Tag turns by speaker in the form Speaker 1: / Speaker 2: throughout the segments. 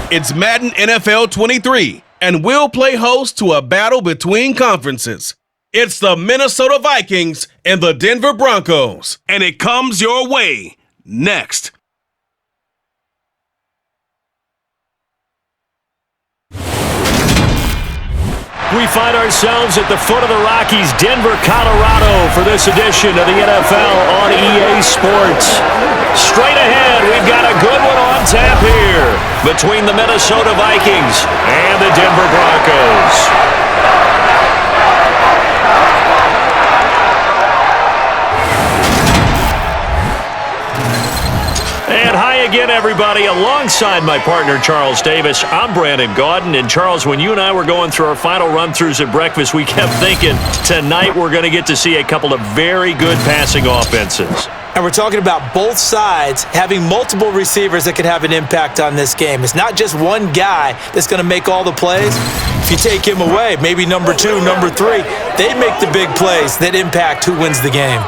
Speaker 1: It's Madden NFL 23, and we'll play host to a battle between conferences. It's the Minnesota Vikings and the Denver Broncos, and it comes your way next.
Speaker 2: We find ourselves at the foot of the Rockies, Denver, Colorado, for this edition of the NFL on EA Sports. Straight ahead, we've got a good one on tap here between the Minnesota Vikings and the Denver Broncos. And hi again, everybody. Alongside my partner, Charles Davis, I'm Brandon Gaudin. And Charles, when you and I were going through our final run-throughs at breakfast, we kept thinking tonight we're going to get to see a couple of very good passing offenses.
Speaker 3: And we're talking about both sides having multiple receivers that can have an impact on this game. It's not just one guy that's going to make all the plays. If you take him away, maybe number 2, number 3, they make the big plays that impact who wins the game.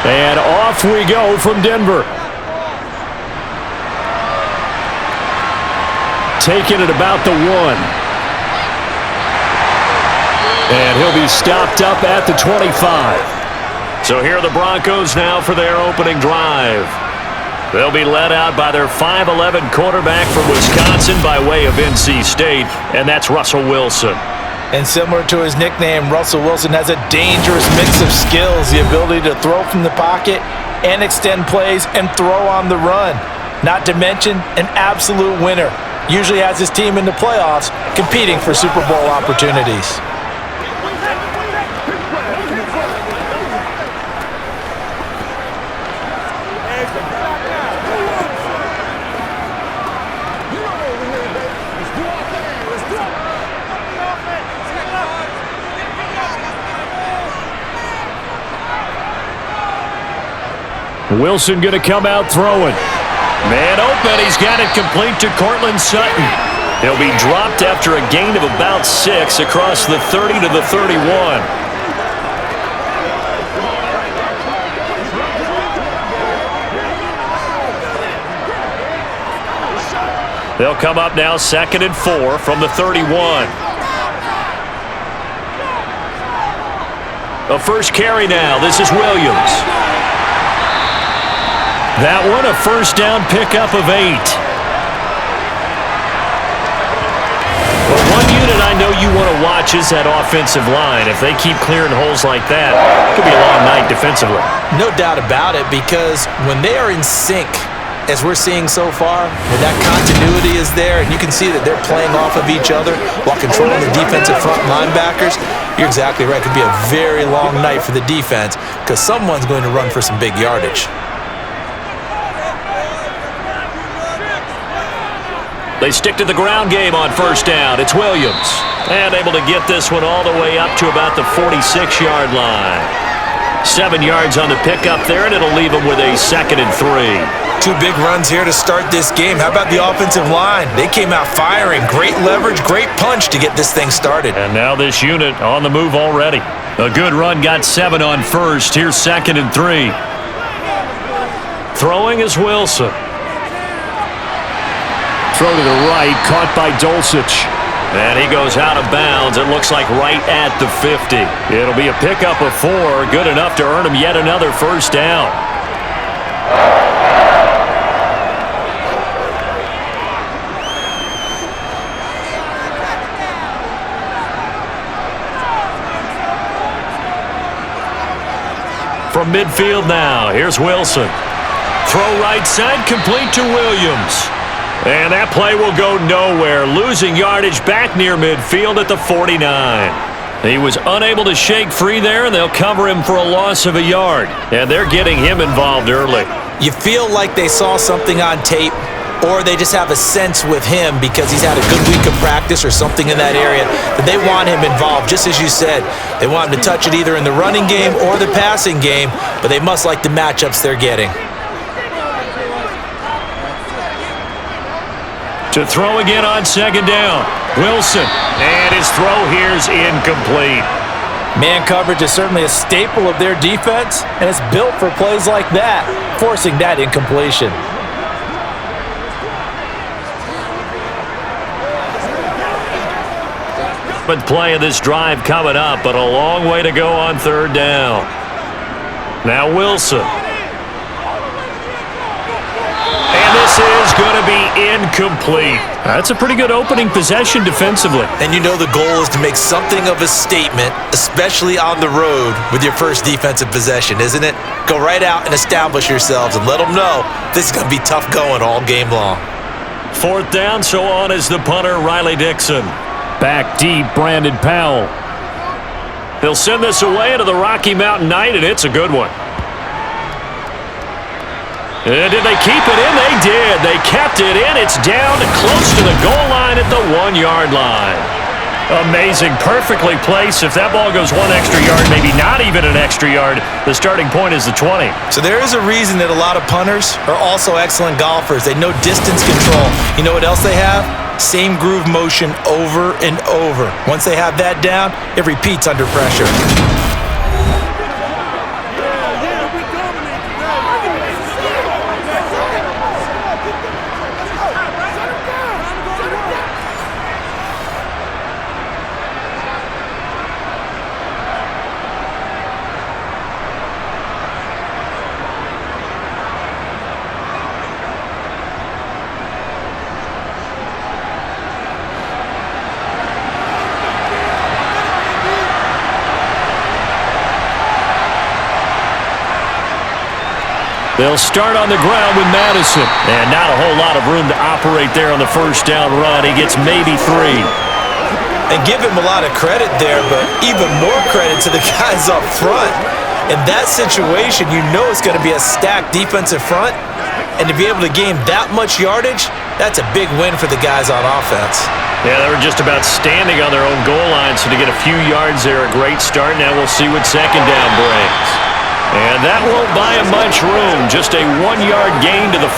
Speaker 2: And off we go from Denver. Taking it about the 1. And he'll be stopped up at the 25. So here are the Broncos now for their opening drive. They'll be led out by their 5'11" quarterback from Wisconsin by way of NC State, and that's Russell Wilson.
Speaker 3: And similar to his nickname, Russell Wilson has a dangerous mix of skills, the ability to throw from the pocket and extend plays and throw on the run. Not to mention an absolute winner. Usually has his team in the playoffs competing for Super Bowl opportunities.
Speaker 2: Wilson going to come out throwing. Man open, he's got it complete to Cortland Sutton. He'll be dropped after a gain of about 6 across the 30 to the 31. They'll come up now 2nd and 4 from the 31. A first carry now. This is Williams. That one, a first down pickup of 8. Well, one unit I know you want to watch is that offensive line. If they keep clearing holes like that, it could be a long night defensively.
Speaker 3: No doubt about it, because when they are in sync, as we're seeing so far, when that continuity is there and you can see that they're playing off of each other while controlling the defensive front linebackers, you're exactly right. It could be a very long night for the defense because someone's going to run for some big yardage.
Speaker 2: They stick to the ground game on first down. It's Williams. And able to get this one all the way up to about the 46-yard line. 7 yards on the pickup there, and it'll leave them with a 2nd and 3.
Speaker 3: 2 big runs here to start this game. How about the offensive line? They came out firing. Great leverage, great punch to get this thing started.
Speaker 2: And now this unit on the move already. A good run, got 7 on first. Here's 2nd and 3. Throwing is Wilson. Throw to the right, caught by Dulcich. And he goes out of bounds. It looks like right at the 50. It'll be a pickup of 4, good enough to earn him yet another first down. from midfield now. Here's Wilson. Throw right side, complete to Williams. And that play will go nowhere, losing yardage back near midfield at the 49. He was unable to shake free there, and they'll cover him for a loss of a yard. And they're getting him involved early.
Speaker 3: You feel like they saw something on tape, or they just have a sense with him because he's had a good week of practice or something in that area that they want him involved, just as you said. They want him to touch it either in the running game or the passing game, but they must like the matchups they're getting.
Speaker 2: To throw again on second down. Wilson, and his throw here's incomplete.
Speaker 4: Man coverage is certainly a staple of their defense, and it's built for plays like that, forcing that incompletion.
Speaker 2: But play of this drive coming up, but a long way to go on third down. Now Wilson. And this is going to be incomplete. That's a pretty good opening possession defensively.
Speaker 3: And you know the goal is to make something of a statement, especially on the road with your first defensive possession, isn't it? Go right out and establish yourselves and let them know this is going to be tough going all game long.
Speaker 2: Fourth down, so on is the punter, Riley Dixon. Back deep, Brandon Powell. They'll send this away into the Rocky Mountain night, and it's a good one. And did they keep it in? They did. They kept it in. It's down close to the goal line at the 1-yard line. Amazing. Perfectly placed. If that ball goes one extra yard, maybe not even an extra yard, the starting point is the 20.
Speaker 3: So there is a reason that a lot of punters are also excellent golfers. They know distance control. You know what else they have? Same groove motion over and over. Once they have that down, it repeats under pressure.
Speaker 2: They'll start on the ground with Madison. And not a whole lot of room to operate there on the first down run. He gets maybe 3.
Speaker 3: And give him a lot of credit there, but even more credit to the guys up front. In that situation, you know it's going to be a stacked defensive front. And to be able to gain that much yardage, that's a big win for the guys on offense.
Speaker 2: Yeah, they were just about standing on their own goal line, so to get a few yards there, a great start. Now we'll see what second down brings. And that won't buy him much room. Just a 1-yard gain to the 5.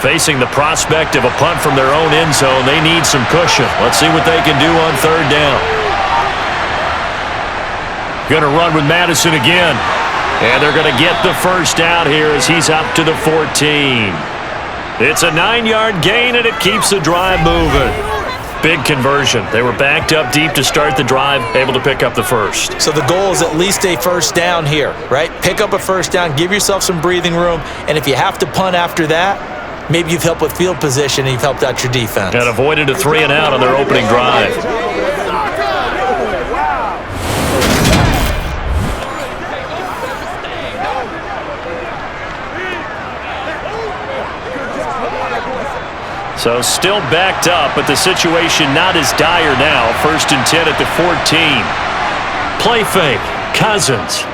Speaker 2: Facing the prospect of a punt from their own end zone, they need some cushion. Let's see what they can do on third down. Going to run with Madison again. And they're going to get the first down here as he's up to the 14. It's a 9-yard gain, and it keeps the drive moving. Big conversion. They were backed up deep to start the drive, able to pick up the first.
Speaker 3: So the goal is at least a first down here, right? Pick up a first down, give yourself some breathing room, and if you have to punt after that, maybe you've helped with field position and you've helped out your defense.
Speaker 2: And avoided a 3-and-out on their opening drive. So still backed up, but the situation not as dire now. 1st and 10 at the 14. Play fake. Cousins.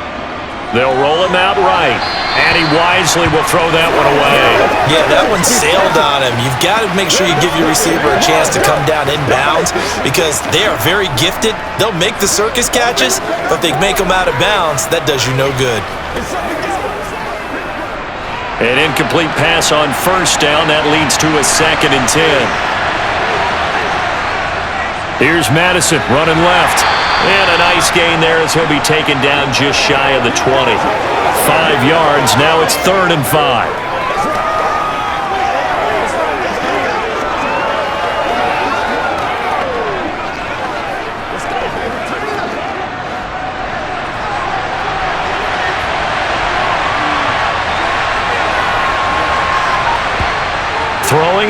Speaker 2: They'll roll him out right. And he wisely will throw that one away.
Speaker 3: Yeah, that one sailed on him. You've got to make sure you give your receiver a chance to come down inbounds because they are very gifted. They'll make the circus catches, but if they make them out of bounds, that does you no good.
Speaker 2: An incomplete pass on first down. That leads to a 2nd and 10. Here's Madison running left. And a nice gain there as he'll be taken down just shy of the 20. 5 yards. Now it's 3rd and 5.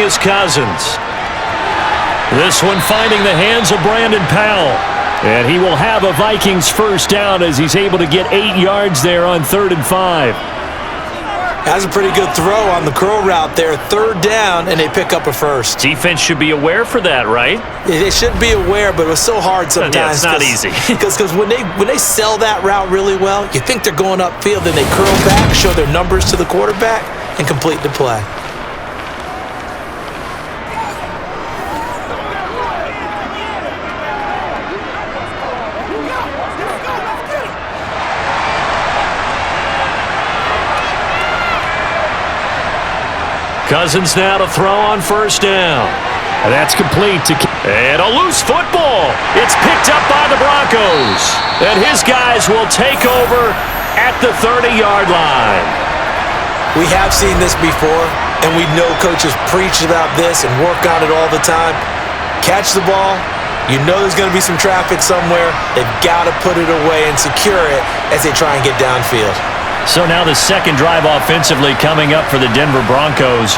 Speaker 2: DeMarcus Cousins. This one finding the hands of Brandon Powell. And he will have a Vikings first down as he's able to get 8 yards there on 3rd and 5.
Speaker 3: That's a pretty good throw on the curl route there. 3rd down, and they pick up a first.
Speaker 2: Defense should be aware for that, right?
Speaker 3: They should be aware, but it was so hard sometimes.
Speaker 2: Yeah, it's not easy.
Speaker 3: Because when they sell that route really well, you think they're going upfield, then they curl back, show their numbers to the quarterback, and complete the play.
Speaker 2: Cousins now to throw on 1st down. And that's complete to... And a loose football. It's picked up by the Broncos. And his guys will take over at the 30-yard line.
Speaker 3: We have seen this before, and we know coaches preach about this and work on it all the time. Catch the ball. You know there's going to be some traffic somewhere. They've got to put it away and secure it as they try and get downfield.
Speaker 2: So now the second drive offensively coming up for the Denver Broncos.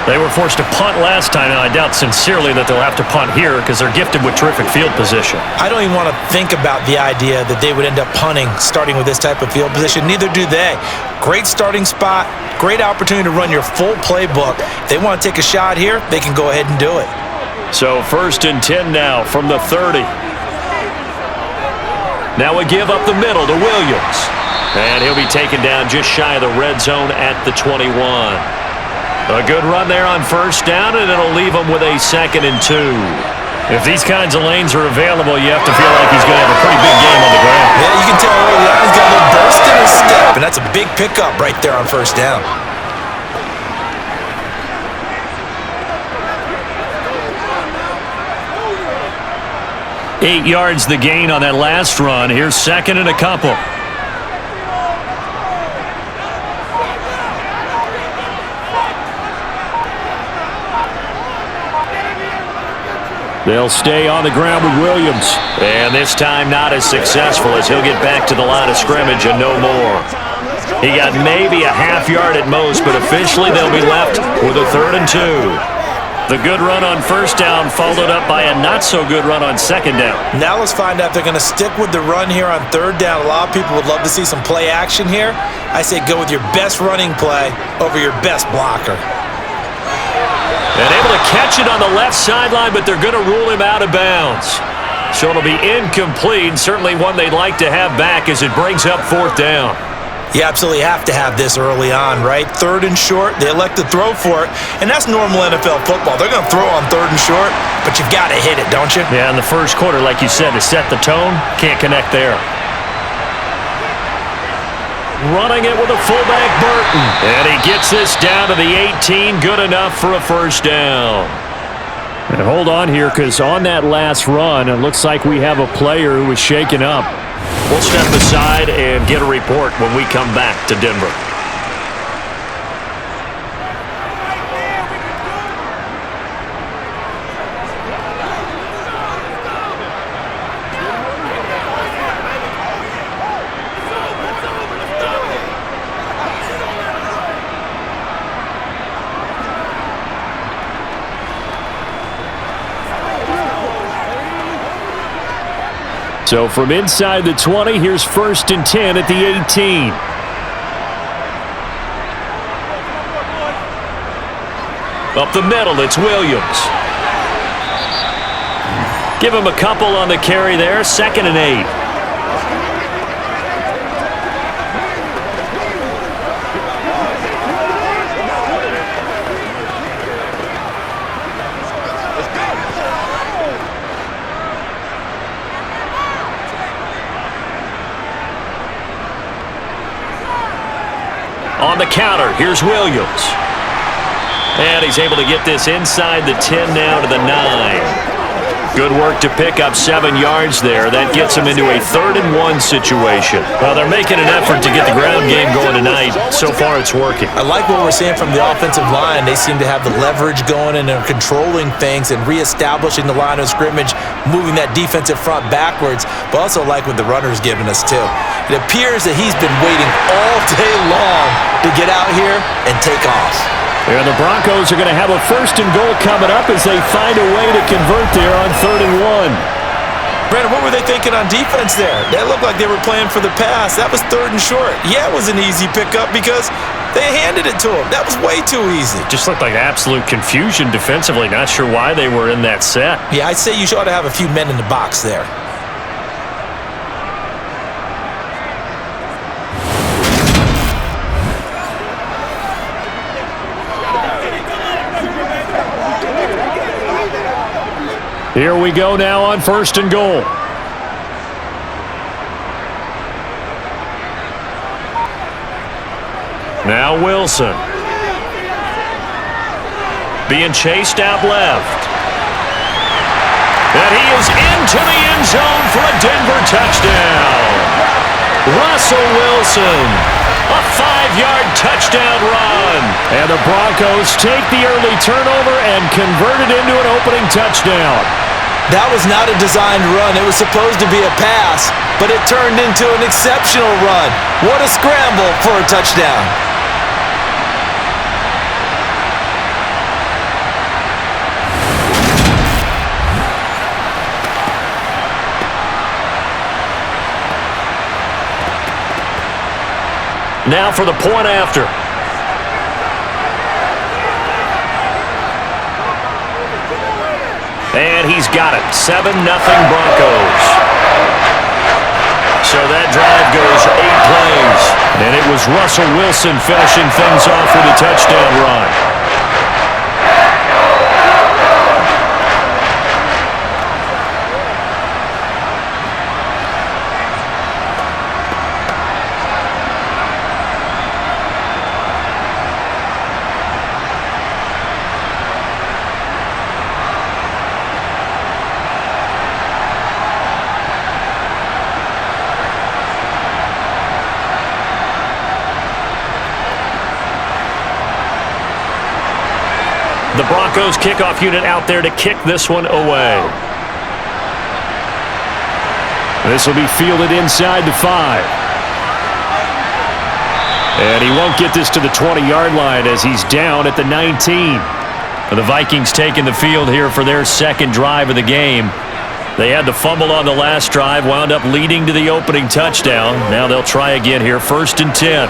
Speaker 2: They were forced to punt last time, and I doubt sincerely that they'll have to punt here because they're gifted with terrific field position.
Speaker 3: I don't even want to think about the idea that they would end up punting starting with this type of field position. Neither do they. Great starting spot, great opportunity to run your full playbook. If they want to take a shot here, they can go ahead and do it.
Speaker 2: So 1st and 10 now from the 30. Now a give up the middle to Williams. And he'll be taken down just shy of the red zone at the 21. A good run there on 1st down, and it'll leave him with a 2nd and 2. If these kinds of lanes are available, you have to feel like he's going to have a pretty big game on the ground.
Speaker 3: Yeah, you can tell early on he's got a little burst in his step, and that's a big pickup right there on 1st down.
Speaker 2: Eight yards the gain on that last run. Here's 2nd and a couple. They'll stay on the ground with Williams. And this time not as successful as he'll get back to the line of scrimmage and no more. He got maybe a half yard at most, but officially they'll be left with a 3rd and 2. The good run on 1st down followed up by a not-so-good run on 2nd down.
Speaker 3: Now let's find out if they're going to stick with the run here on 3rd down. A lot of people would love to see some play action here. I say go with your best running play over your best blocker.
Speaker 2: And able to catch it on the left sideline, but they're going to rule him out of bounds. So it'll be incomplete, and certainly one they'd like to have back as it brings up 4th down.
Speaker 3: You absolutely have to have this early on, right? 3rd and short, they elect to throw for it, and that's normal NFL football. They're going to throw on 3rd and short, but you've got to hit it, don't you?
Speaker 2: Yeah, in the first quarter, like you said, to set the tone, can't connect there. Running it with a fullback, Burton. And he gets this down to the 18, good enough for a 1st down. And hold on here, because on that last run, it looks like we have a player who was shaken up. We'll step aside and get a report when we come back to Denver. So from inside the 20, here's 1st and 10 at the 18. Up the middle, it's Williams. Give him a couple on the carry there, 2nd and 8. On the counter, here's Williams. And he's able to get this inside the 10 now to the 9. Good work to pick up 7 yards there. That gets him into a 3rd and 1 situation. Well, they're making an effort to get the ground game going tonight. So far, it's working.
Speaker 3: I like what we're seeing from the offensive line. They seem to have the leverage going and they're controlling things and reestablishing the line of scrimmage, moving that defensive front backwards, but also like what the runner's giving us, too. It appears that he's been waiting all day long to get out here and take off.
Speaker 2: And the Broncos are going to have a 1st and goal coming up as they find a way to convert there on 3rd and 1.
Speaker 3: Brandon, what were they thinking on defense there? That looked like they were playing for the pass. That was 3rd and short. Yeah, it was an easy pickup because they handed it to him. That was way too easy.
Speaker 2: Just looked like absolute confusion defensively. Not sure why they were in that set.
Speaker 3: Yeah, I'd say you ought to have a few men in the box there.
Speaker 2: Here we go now on 1st and goal. Now Wilson. Being chased out left. And he is into the end zone for a Denver touchdown. Russell Wilson. A 5-yard touchdown run. And the Broncos take the early turnover and convert it into an opening touchdown.
Speaker 3: That was not a designed run. It was supposed to be a pass, but it turned into an exceptional run. What a scramble for a touchdown.
Speaker 2: Now for the point after. And he's got it. 7-0 Broncos. So that drive goes 8 plays. And it was Russell Wilson finishing things off with a touchdown run. The Broncos kickoff unit out there to kick this one away. This will be fielded inside the 5. And he won't get this to the 20-yard line as he's down at the 19. The Vikings taking the field here for their 2nd drive of the game. They had the fumble on the last drive, wound up leading to the opening touchdown. Now they'll try again here, 1st and 10.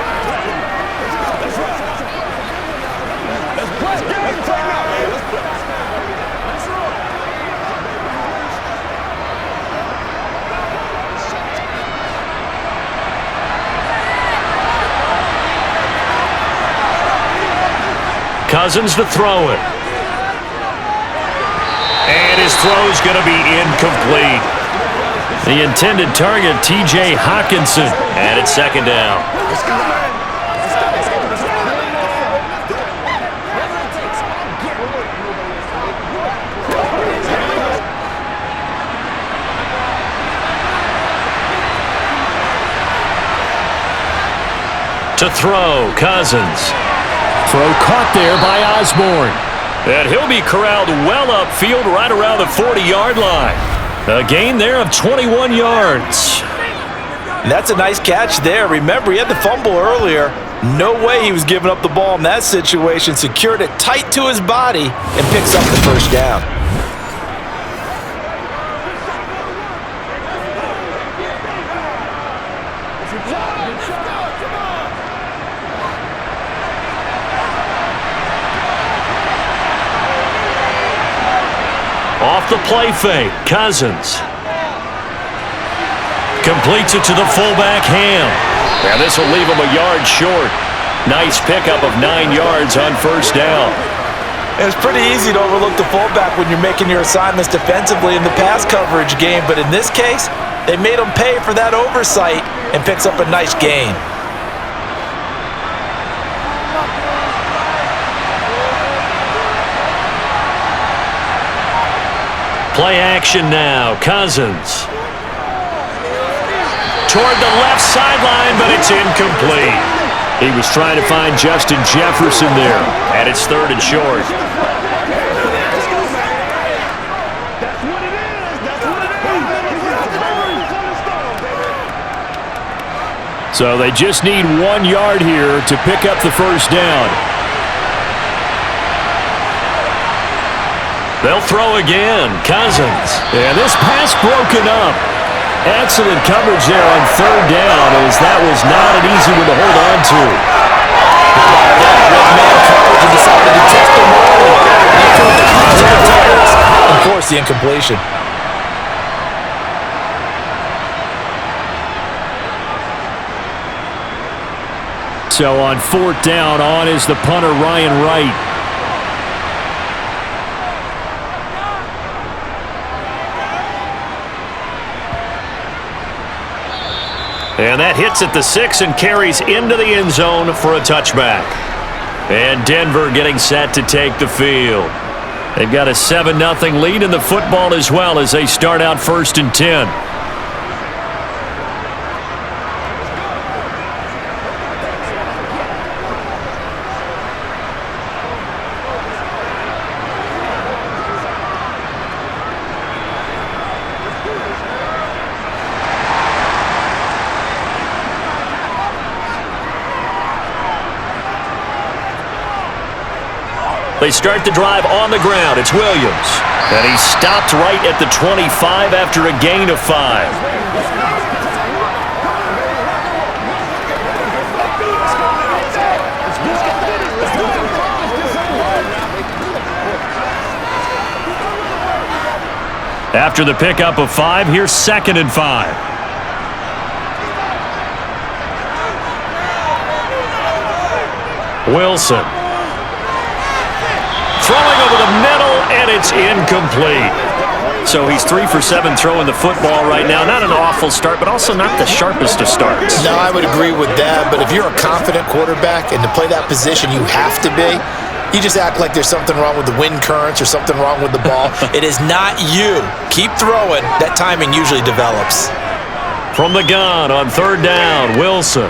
Speaker 2: Cousins to throw it. And his throw's going to be incomplete. The intended target, T.J. Hawkinson. And it's 2nd down. To throw, Cousins. Throw caught there by Osborne. And he'll be corralled well upfield right around the 40-yard line. A gain there of 21 yards.
Speaker 3: That's a nice catch there. Remember, he had the fumble earlier. No way he was giving up the ball in that situation. Secured it tight to his body and picks up the 1st down.
Speaker 2: Off the play fake, Cousins. Completes it to the fullback, Ham. Now this will leave him a yard short. Nice pickup of 9 yards on 1st down.
Speaker 3: It's pretty easy to overlook the fullback when you're making your assignments defensively in the pass coverage game, but in this case, they made him pay for that oversight and picks up a nice gain.
Speaker 2: Play action now, Cousins. Toward the left sideline, but it's incomplete. He was trying to find Justin Jefferson there, and it's 3rd and short. So they just need 1 yard here to pick up the 1st down. They'll throw again. Cousins. And this pass broken up. Excellent coverage there on third down, as that was not an easy one to hold on to.
Speaker 3: Man coverage and decided to test them early. He took the Titans and forced the incompletion.
Speaker 2: So on fourth down, on is the punter, Ryan Wright. And that hits at the 6 and carries into the end zone for a touchback. And Denver getting set to take the field. They've got a 7-0 lead in the football as well as they start out 1st and 10. They start the drive on the ground. It's Williams. And he stopped right at the 25 after a gain of 5. After the pickup of 5, here's 2nd and 5. Wilson. Throwing over the middle, and it's incomplete. So he's 3 for 7 throwing the football right now. Not an awful start, but also not the sharpest of starts.
Speaker 3: No, I would agree with that. But if you're a confident quarterback and to play that position, you have to be. You just act like there's something wrong with the wind currents or something wrong with the ball. It is not you. Keep throwing. That timing usually develops.
Speaker 2: From the gun on 3rd down, Wilson.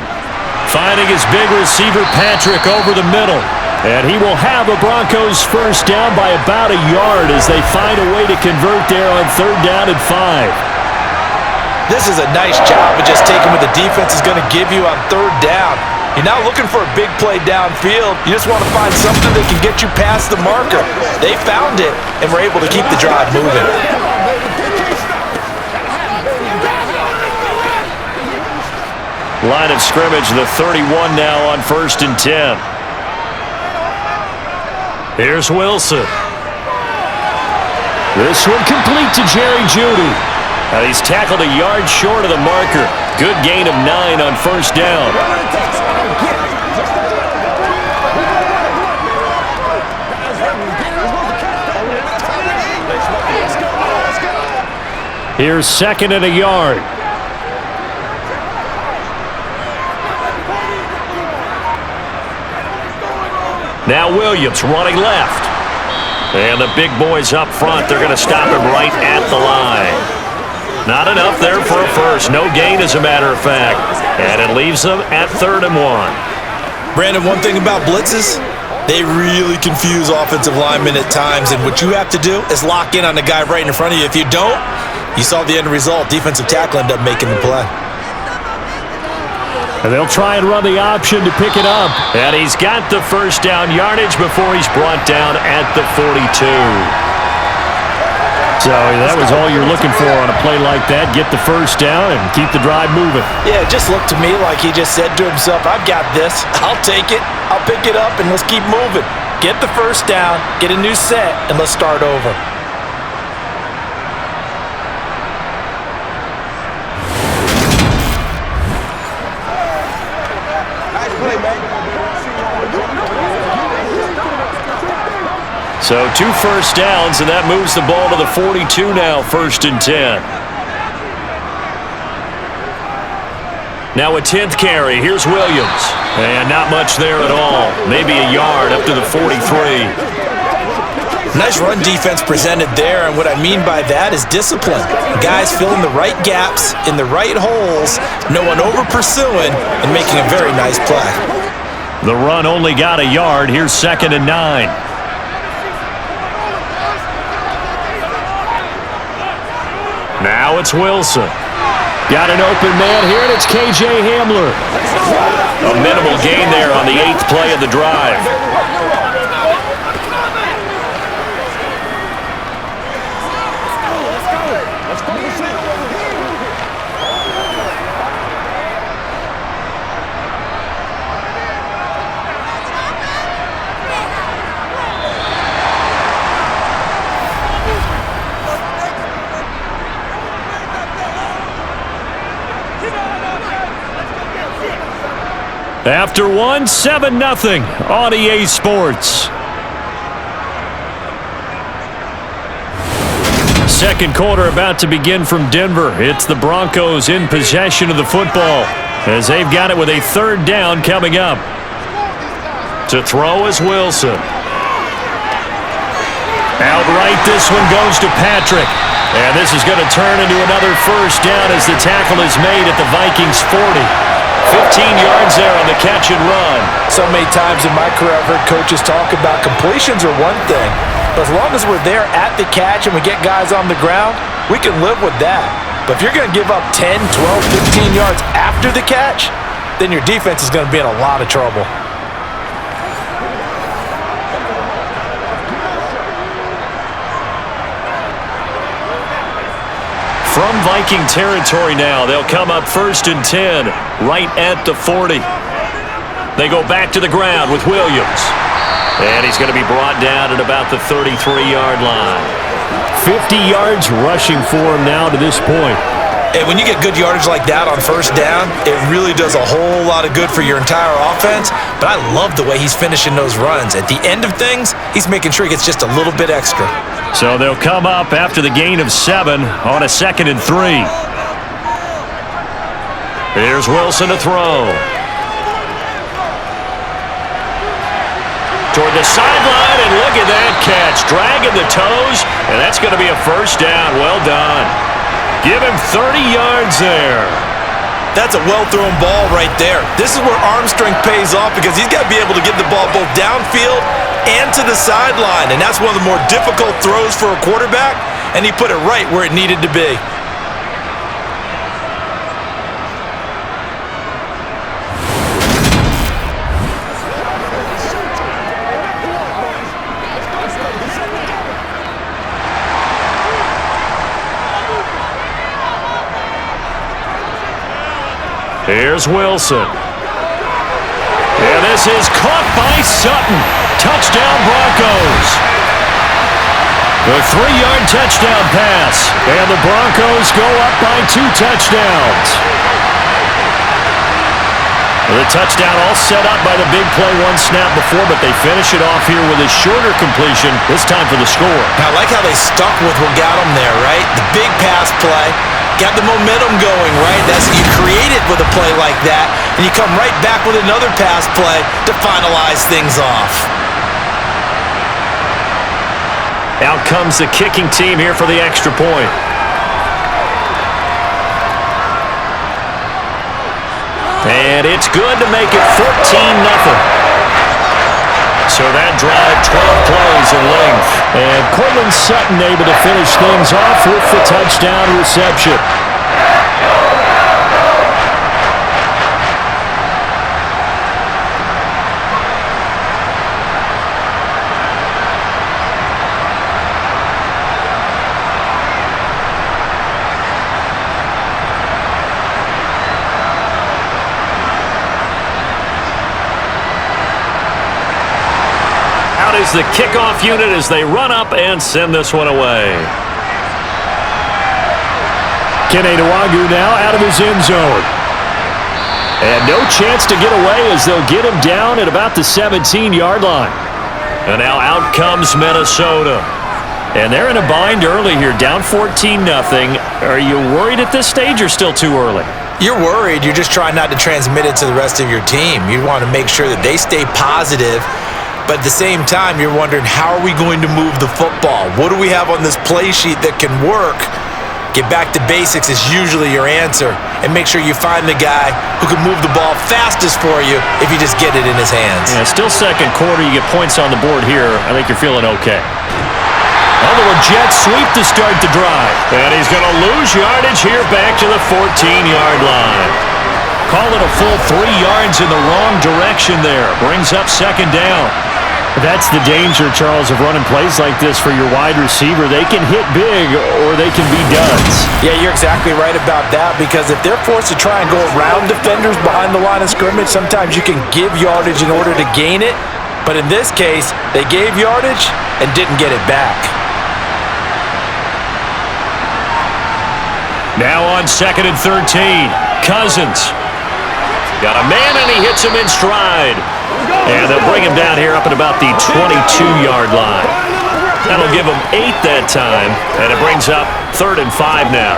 Speaker 2: Finding his big receiver, Patrick, over the middle. And he will have the Broncos first down by about a yard as they find a way to convert there on 3rd down and 5.
Speaker 3: This is a nice job of just taking what the defense is going to give you on 3rd down. You're not looking for a big play downfield. You just want to find something that can get you past the marker. They found it and were able to keep the drive moving.
Speaker 2: Line of scrimmage, the 31 now on 1st and 10. Here's Wilson. This one complete to Jerry Jeudy. He's tackled a yard short of the marker. Good gain of 9 on 1st down. Here's 2nd and a yard. Now Williams running left. And the big boys up front, they're going to stop him right at the line. Not enough there for a first. No gain, as a matter of fact. And it leaves them at 3rd and 1.
Speaker 3: Brandon, one thing about blitzes, they really confuse offensive linemen at times. And what you have to do is lock in on the guy right in front of you. If you don't, you saw the end result. Defensive tackle ended up making the play.
Speaker 2: And they'll try and run the option to pick it up. And he's got the first down yardage before he's brought down at the 42. So that was all you're looking for on a play like that. Get the first down and keep the drive moving.
Speaker 3: Yeah, it just looked to me like he just said to himself, I've got this. I'll take it. I'll pick it up, and let's keep moving. Get the first down, get a new set, and let's start over.
Speaker 2: So 2 first downs, and that moves the ball to the 42 now, 1st and 10. Now a 10th carry. Here's Williams. And not much there at all. Maybe a yard up to the 43.
Speaker 3: Nice run defense presented there, and what I mean by that is discipline. Guys filling the right gaps in the right holes, no one over-pursuing, and making a very nice play.
Speaker 2: The run only got a yard. Here's 2nd and 9. Now it's Wilson. Got an open man here, and it's K.J. Hamler. A minimal gain there on the 8th play of the drive. After one, 7-0 on EA Sports. Second quarter about to begin from Denver. It's the Broncos in possession of the football as they've got it with a third down coming up. To throw is Wilson. Outright, this one goes to Patrick. And this is going to turn into another first down as the tackle is made at the Vikings 40. 15 yards there on the catch and run.
Speaker 4: So many times in my career I've heard coaches talk about completions are one thing, but as long as we're there at the catch and we get guys on the ground, we can live with that. But if you're going to give up 10, 12, 15 yards after the catch, then your defense is going to be in a lot of trouble.
Speaker 2: From Viking territory now, they'll come up 1st and 10, right at the 40. They go back to the ground with Williams. And he's going to be brought down at about the 33-yard line. 50 yards rushing for him now to this point.
Speaker 3: And when you get good yardage like that on first down, it really does a whole lot of good for your entire offense. But I love the way he's finishing those runs. At the end of things, he's making sure he gets just a little bit extra.
Speaker 2: So they'll come up after the gain of 7 on a 2nd and 3. Here's Wilson to throw. Toward the sideline, and look at that catch. Dragging the toes, and that's going to be a first down. Well done. Give him 30 yards there.
Speaker 3: That's a well-thrown ball right there. This is where arm strength pays off because he's got to be able to get the ball both downfield and to the sideline, and that's one of the more difficult throws for a quarterback, and he put it right where it needed to be.
Speaker 2: Here's Wilson. And this is caught by Sutton. Touchdown Broncos. The 3-yard touchdown pass. And the Broncos go up by 2 touchdowns. The touchdown all set up by the big play one snap before, but they finish it off here with a shorter completion, this time for the score.
Speaker 3: Now, I like how they stuck with what got them there, right? The big pass play. Got the momentum going, right? That's you create it with a play like that, and you come right back with another pass play to finalize things off.
Speaker 2: Out comes the kicking team here for the extra point. And it's good to make it 14-0. So that drive, 12 plays in length. And Cortland Sutton able to finish things off with the touchdown reception. Is the kickoff unit as they run up and send this one away. Kene Nwangwu now out of his end zone. And no chance to get away as they'll get him down at about the 17-yard line. And now out comes Minnesota. And they're in a bind early here, down 14-0. Are you worried at this stage or still too early?
Speaker 3: You're worried. You're just trying not to transmit it to the rest of your team. You want to make sure that they stay positive. But at the same time, you're wondering, how are we going to move the football? What do we have on this play sheet that can work? Get back to basics is usually your answer. And make sure you find the guy who can move the ball fastest for you if you just get it in his hands.
Speaker 2: Yeah, still second quarter. You get points on the board here. I think you're feeling okay. A jet sweep to start the drive. And he's going to lose yardage here back to the 14-yard line. Call it a full 3 yards in the wrong direction there. Brings up second down. That's the danger, Charles, of running plays like this for your wide receiver. They can hit big or they can be duds.
Speaker 4: Yeah, you're exactly right about that, because if they're forced to try and go around defenders behind the line of scrimmage, sometimes you can give yardage in order to gain it. But in this case, they gave yardage and didn't get it back.
Speaker 2: Now on 2nd and 13, Cousins. Got a man, and he hits him in stride. And they'll bring him down here up at about the 22-yard line. That'll give him 8 that time, and it brings up 3rd and 5 now.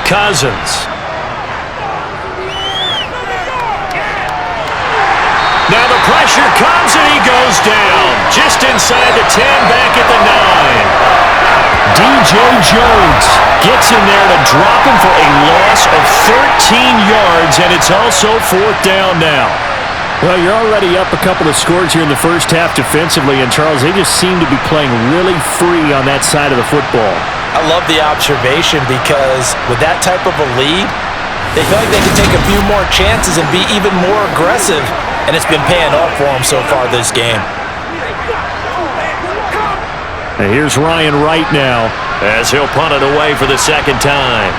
Speaker 2: Cousins. Now the pressure comes, and he goes down. Just inside the 10, back at the 9. DJ Jones gets in there to drop him for a loss of 13 yards, and it's also 4th down now.
Speaker 5: Well, you're already up a couple of scores here in the first half defensively, and Charles, they just seem to be playing really free on that side of the football.
Speaker 3: I love the observation because with that type of a lead, they feel like they can take a few more chances and be even more aggressive, and it's been paying off for them so far this game.
Speaker 5: And here's Ryan Wright now,
Speaker 2: as he'll punt it away for the 2nd time.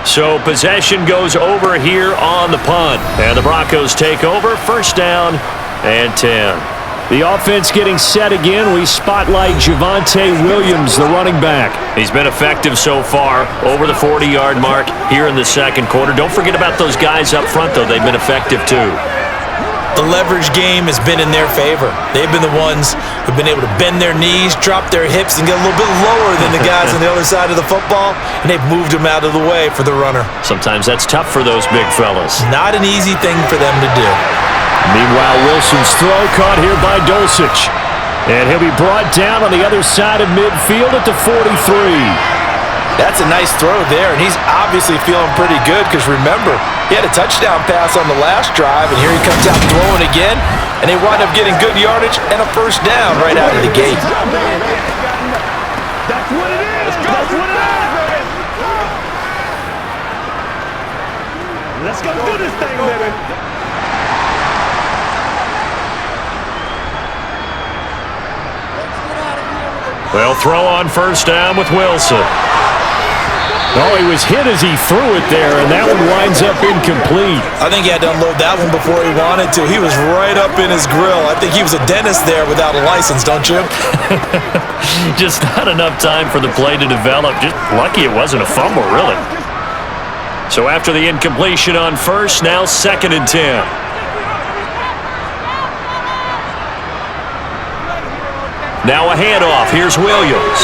Speaker 2: So possession goes over here on the punt. And the Broncos take over, 1st down and 10.
Speaker 5: The offense getting set again. We spotlight Javonte Williams, the running back.
Speaker 2: He's been effective so far, over the 40-yard mark here in the 2nd quarter. Don't forget about those guys up front, though. They've been effective, too.
Speaker 3: The leverage game has been in their favor. They've been the ones who've been able to bend their knees, drop their hips, and get a little bit lower than the guys on the other side of the football, and they've moved them out of the way for the runner.
Speaker 2: Sometimes that's tough for those big fellas.
Speaker 3: Not an easy thing for them to do.
Speaker 5: Meanwhile, Wilson's throw caught here by Dulcich. And he'll be brought down on the other side of midfield at the 43.
Speaker 3: That's a nice throw there, and he's obviously feeling pretty good because remember, he had a touchdown pass on the last drive, and here he comes out throwing again, and they wind up getting good yardage and a 1st down right out of the gate.
Speaker 6: That's what it is. That's what it is. Let's go do this thing, baby.
Speaker 2: Well, throw on 1st down with Wilson.
Speaker 5: Oh, he was hit as he threw it there, and that one winds up incomplete.
Speaker 3: I think he had to unload that one before he wanted to. He was right up in his grill. I think he was a dentist there without a license, don't you?
Speaker 2: Just not enough time for the play to develop. Just lucky it wasn't a fumble, really. So after the incompletion on 1st, now 2nd and 10. Now a handoff. Here's Williams.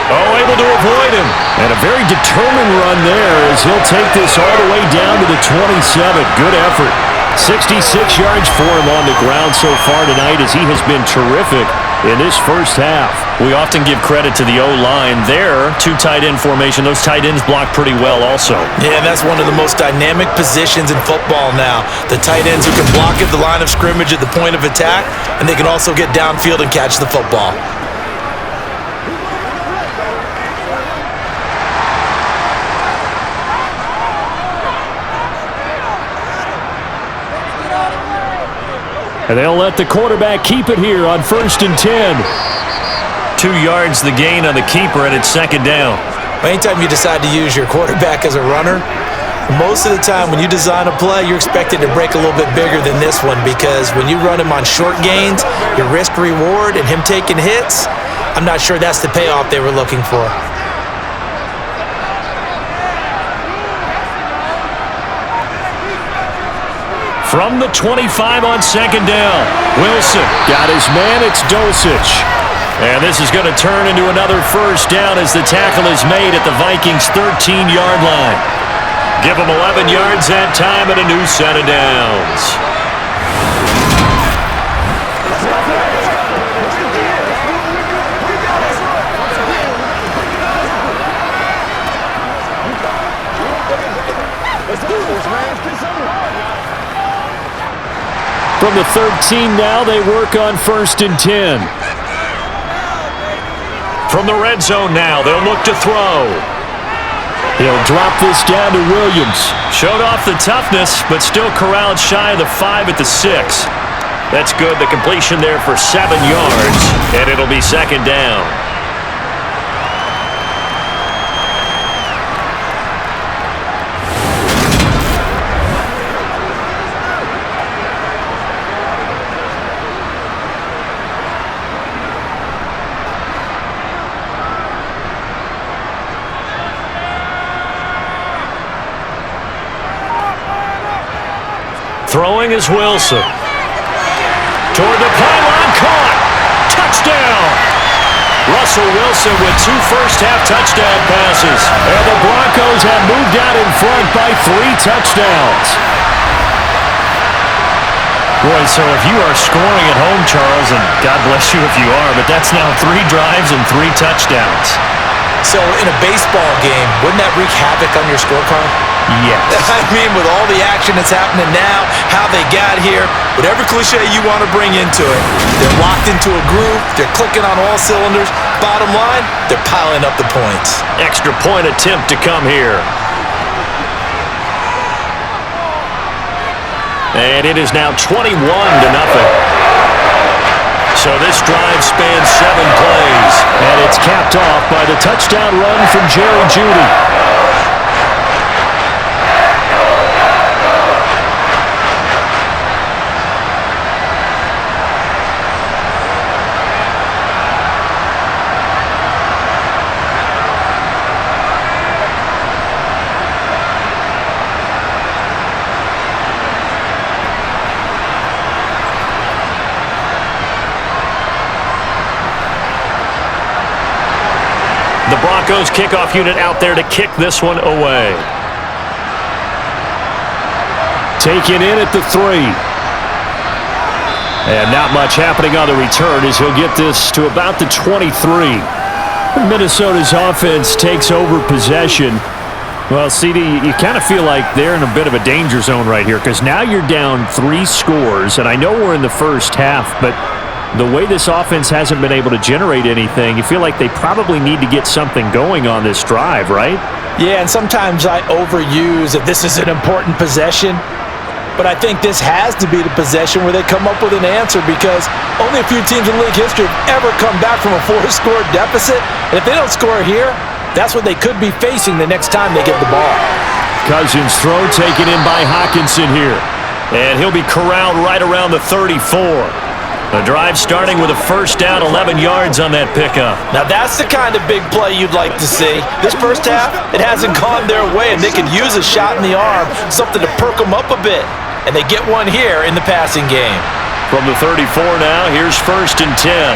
Speaker 2: Oh, able to avoid him.
Speaker 5: And a very determined run there as he'll take this all the way down to the 27. Good effort. 66 yards for him on the ground so far tonight as he has been terrific in this first half.
Speaker 2: We often give credit to the O-line. There, 2 tight end formation. Those tight ends block pretty well also.
Speaker 3: Yeah, that's one of the most dynamic positions in football now. The tight ends who can block at the line of scrimmage at the point of attack, and they can also get downfield and catch the football.
Speaker 5: And they'll let the quarterback keep it here on 1st and 10.
Speaker 2: 2 yards the gain on the keeper, and it's 2nd down.
Speaker 3: Anytime you decide to use your quarterback as a runner, most of the time when you design a play, you're expected to break a little bit bigger than this one because when you run him on short gains, your risk-reward and him taking hits, I'm not sure that's the payoff they were looking for.
Speaker 2: From the 25 on 2nd down, Wilson
Speaker 5: got his man. It's Dulcich.
Speaker 2: And this is going to turn into another 1st down as the tackle is made at the Vikings' 13-yard line. Give them 11 yards that time and a new set of downs.
Speaker 5: From the 13 now, they work on 1st and 10.
Speaker 2: From the red zone now, they'll look to throw.
Speaker 5: He'll drop this down to Williams.
Speaker 2: Showed off the toughness, but still corralled shy of the 5 at the 6. That's good. The completion there for 7 yards, and it'll be 2nd down. Throwing is Wilson. Toward the pylon, caught. Touchdown. Russell Wilson with 2 first-half touchdown passes.
Speaker 5: And the Broncos have moved out in front by 3 touchdowns.
Speaker 2: Boy, so if you are scoring at home, Charles, and God bless you if you are, but that's now 3 drives and 3 touchdowns.
Speaker 3: So in a baseball game, wouldn't that wreak havoc on your scorecard?
Speaker 2: Yes.
Speaker 3: I mean, with all the action that's happening now, how they got here, whatever cliche you want to bring into it, they're locked into a groove, they're clicking on all cylinders. Bottom line, they're piling up the points.
Speaker 2: Extra point attempt to come here. And it is now 21-0. So this drive spans 7 plays.
Speaker 5: And it's capped off by the touchdown run from Jerry Jeudy.
Speaker 2: The Broncos kickoff unit out there to kick this one away.
Speaker 5: Taken in at the 3. And not much happening on the return as he'll get this to about the 23. Minnesota's offense takes over possession. Well, CD, you kind of feel like they're in a bit of a danger zone right here because now you're down 3 scores, and I know we're in the first half, but the way this offense hasn't been able to generate anything, you feel like they probably need to get something going on this drive, right?
Speaker 4: Yeah, and sometimes I overuse that this is an important possession, but I think this has to be the possession where they come up with an answer because only a few teams in league history have ever come back from a 4-score deficit, and if they don't score here, that's what they could be facing the next time they get the ball.
Speaker 5: Cousins' throw taken in by Hockenson here.
Speaker 2: And he'll be corralled right around the 34. The drive starting with a first down, 11 yards on that pickup.
Speaker 4: Now that's the kind of big play you'd like to see. This first half, it hasn't gone their way, and they could use a shot in the arm, something to perk them up a bit. And they get one here in the passing game.
Speaker 2: From the 34 now, here's 1st and 10.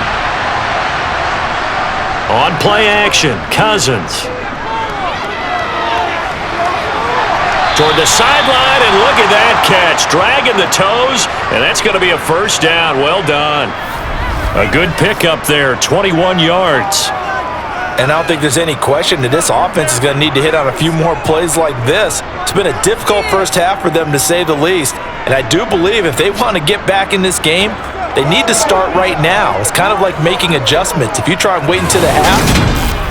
Speaker 2: On play action, Cousins. Toward the sideline, and look at that catch. Dragging the toes, and that's going to be a first down. Well done. A good pickup there, 21 yards.
Speaker 4: And I don't think there's any question that this offense is going to need to hit on a few more plays like this. It's been a difficult first half for them, to say the least. And I do believe if they want to get back in this game, they need to start right now. It's kind of like making adjustments. If you try and wait until the half,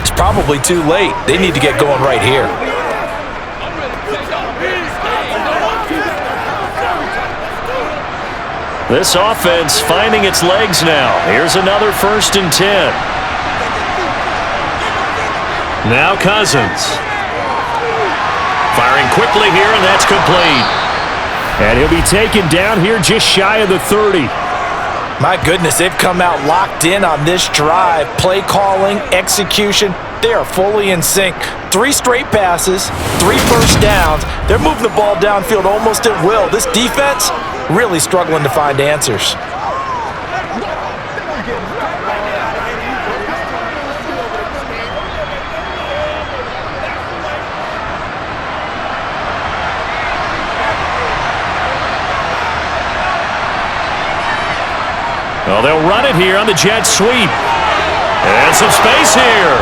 Speaker 4: it's probably too late. They need to get going right here.
Speaker 2: This offense finding its legs now. Here's another 1st and 10. Now Cousins. Firing quickly here, and that's complete.
Speaker 5: And he'll be taken down here just shy of the 30.
Speaker 4: My goodness, they've come out locked in on this drive. Play calling, execution, they are fully in sync. 3 straight passes, 3 first downs. They're moving the ball downfield almost at will. This defense really struggling to find answers.
Speaker 2: Well, they'll run it here on the jet sweep. And some space here.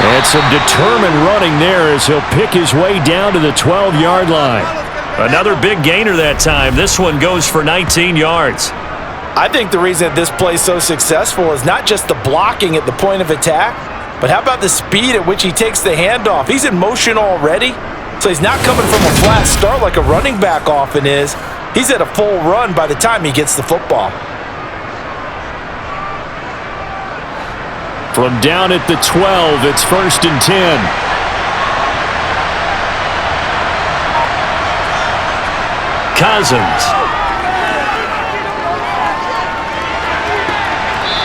Speaker 5: And some determined running there as he'll pick his way down to the 12-yard line.
Speaker 2: Another big gainer that time. This one goes for 19 yards.
Speaker 4: I think the reason that this play is so successful is not just the blocking at the point of attack, but how about the speed at which he takes the handoff? He's in motion already, so he's not coming from a flat start like a running back often is. He's at a full run by the time he gets the football.
Speaker 5: From down at the 12, it's 1st and 10.
Speaker 2: Cousins.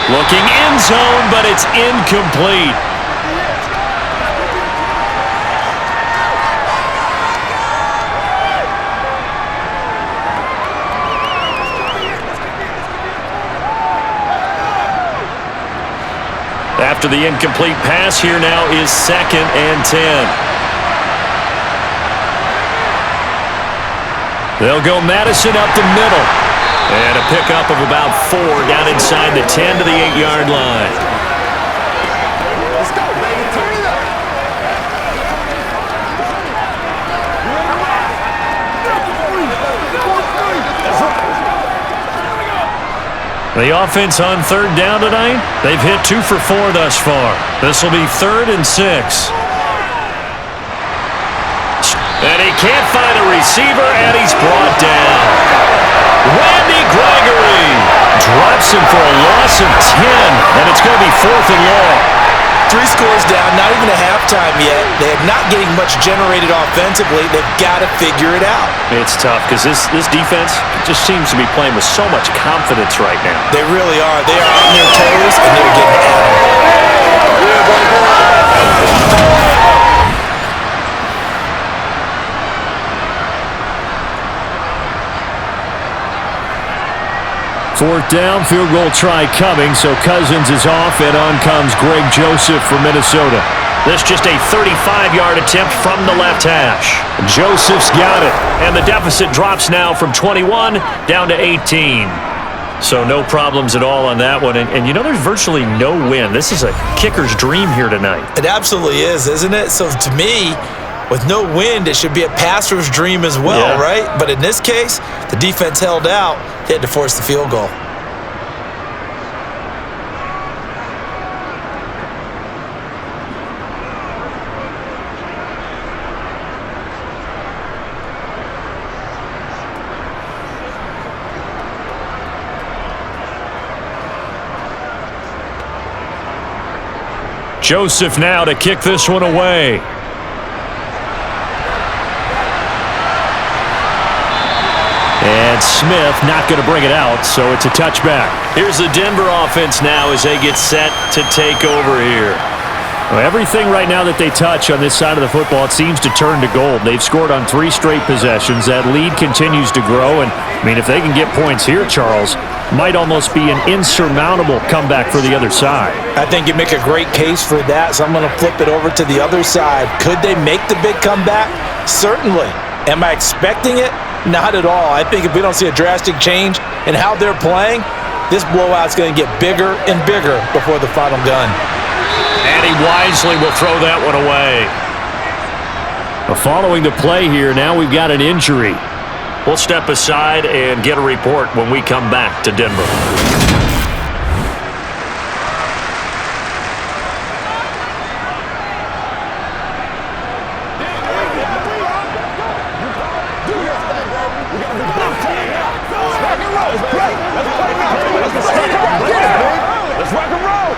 Speaker 2: Looking end zone, but it's incomplete. After the incomplete pass, here now is 2nd and 10. They'll go Madison up the middle. And a pickup of about 4 down inside the 10 to the 8-yard line.
Speaker 6: Let's go, baby. Turn it up.
Speaker 2: The offense on 3rd down tonight, they've hit 2 for 4 thus far. This will be 3rd and 6. And he can't find a receiver, and he's brought down. Randy Gregory drops him for a loss of 10, and it's going to be 4th and long.
Speaker 3: 3 scores down, not even a halftime yet. They're not getting much generated offensively. They've got to figure it out.
Speaker 2: It's tough because this defense just seems to be playing with so much confidence right now.
Speaker 3: They really are. They are on their toes, and they're getting at it.
Speaker 5: Fourth down, field goal try coming, so Cousins is off, and on comes Greg Joseph for Minnesota.
Speaker 2: This just a 35-yard attempt from the left hash. Joseph's got it, and the deficit drops now from 21 down to 18. So no problems at all on that one, and you know there's virtually no win. This is a kicker's dream here tonight.
Speaker 3: It absolutely is, isn't it? So to me, with no wind, it should be a passer's dream as well, right? But in this case, the defense held out. They had to force the field goal.
Speaker 2: Joseph now to kick this one away.
Speaker 5: And Smith not going to bring it out, so it's a touchback.
Speaker 2: Here's the Denver offense now as they get set to take over here.
Speaker 5: Well, everything right now that they touch on this side of the football, it seems to turn to gold. They've scored on 3 straight possessions. That lead continues to grow, and I mean, if they can get points here, Charles, might almost be an insurmountable comeback for the other side.
Speaker 3: I think you make a great case for that, so I'm going to flip it over to the other side. Could they make the big comeback? Certainly. Am I expecting it? Not at all. I think if we don't see a drastic change in how they're playing, this blowout's going to get bigger and bigger before the final gun.
Speaker 2: And he wisely will throw that one away.
Speaker 5: Following the play here, now we've got an injury.
Speaker 2: We'll step aside and get a report when we come back to Denver.
Speaker 6: Let's rock and roll.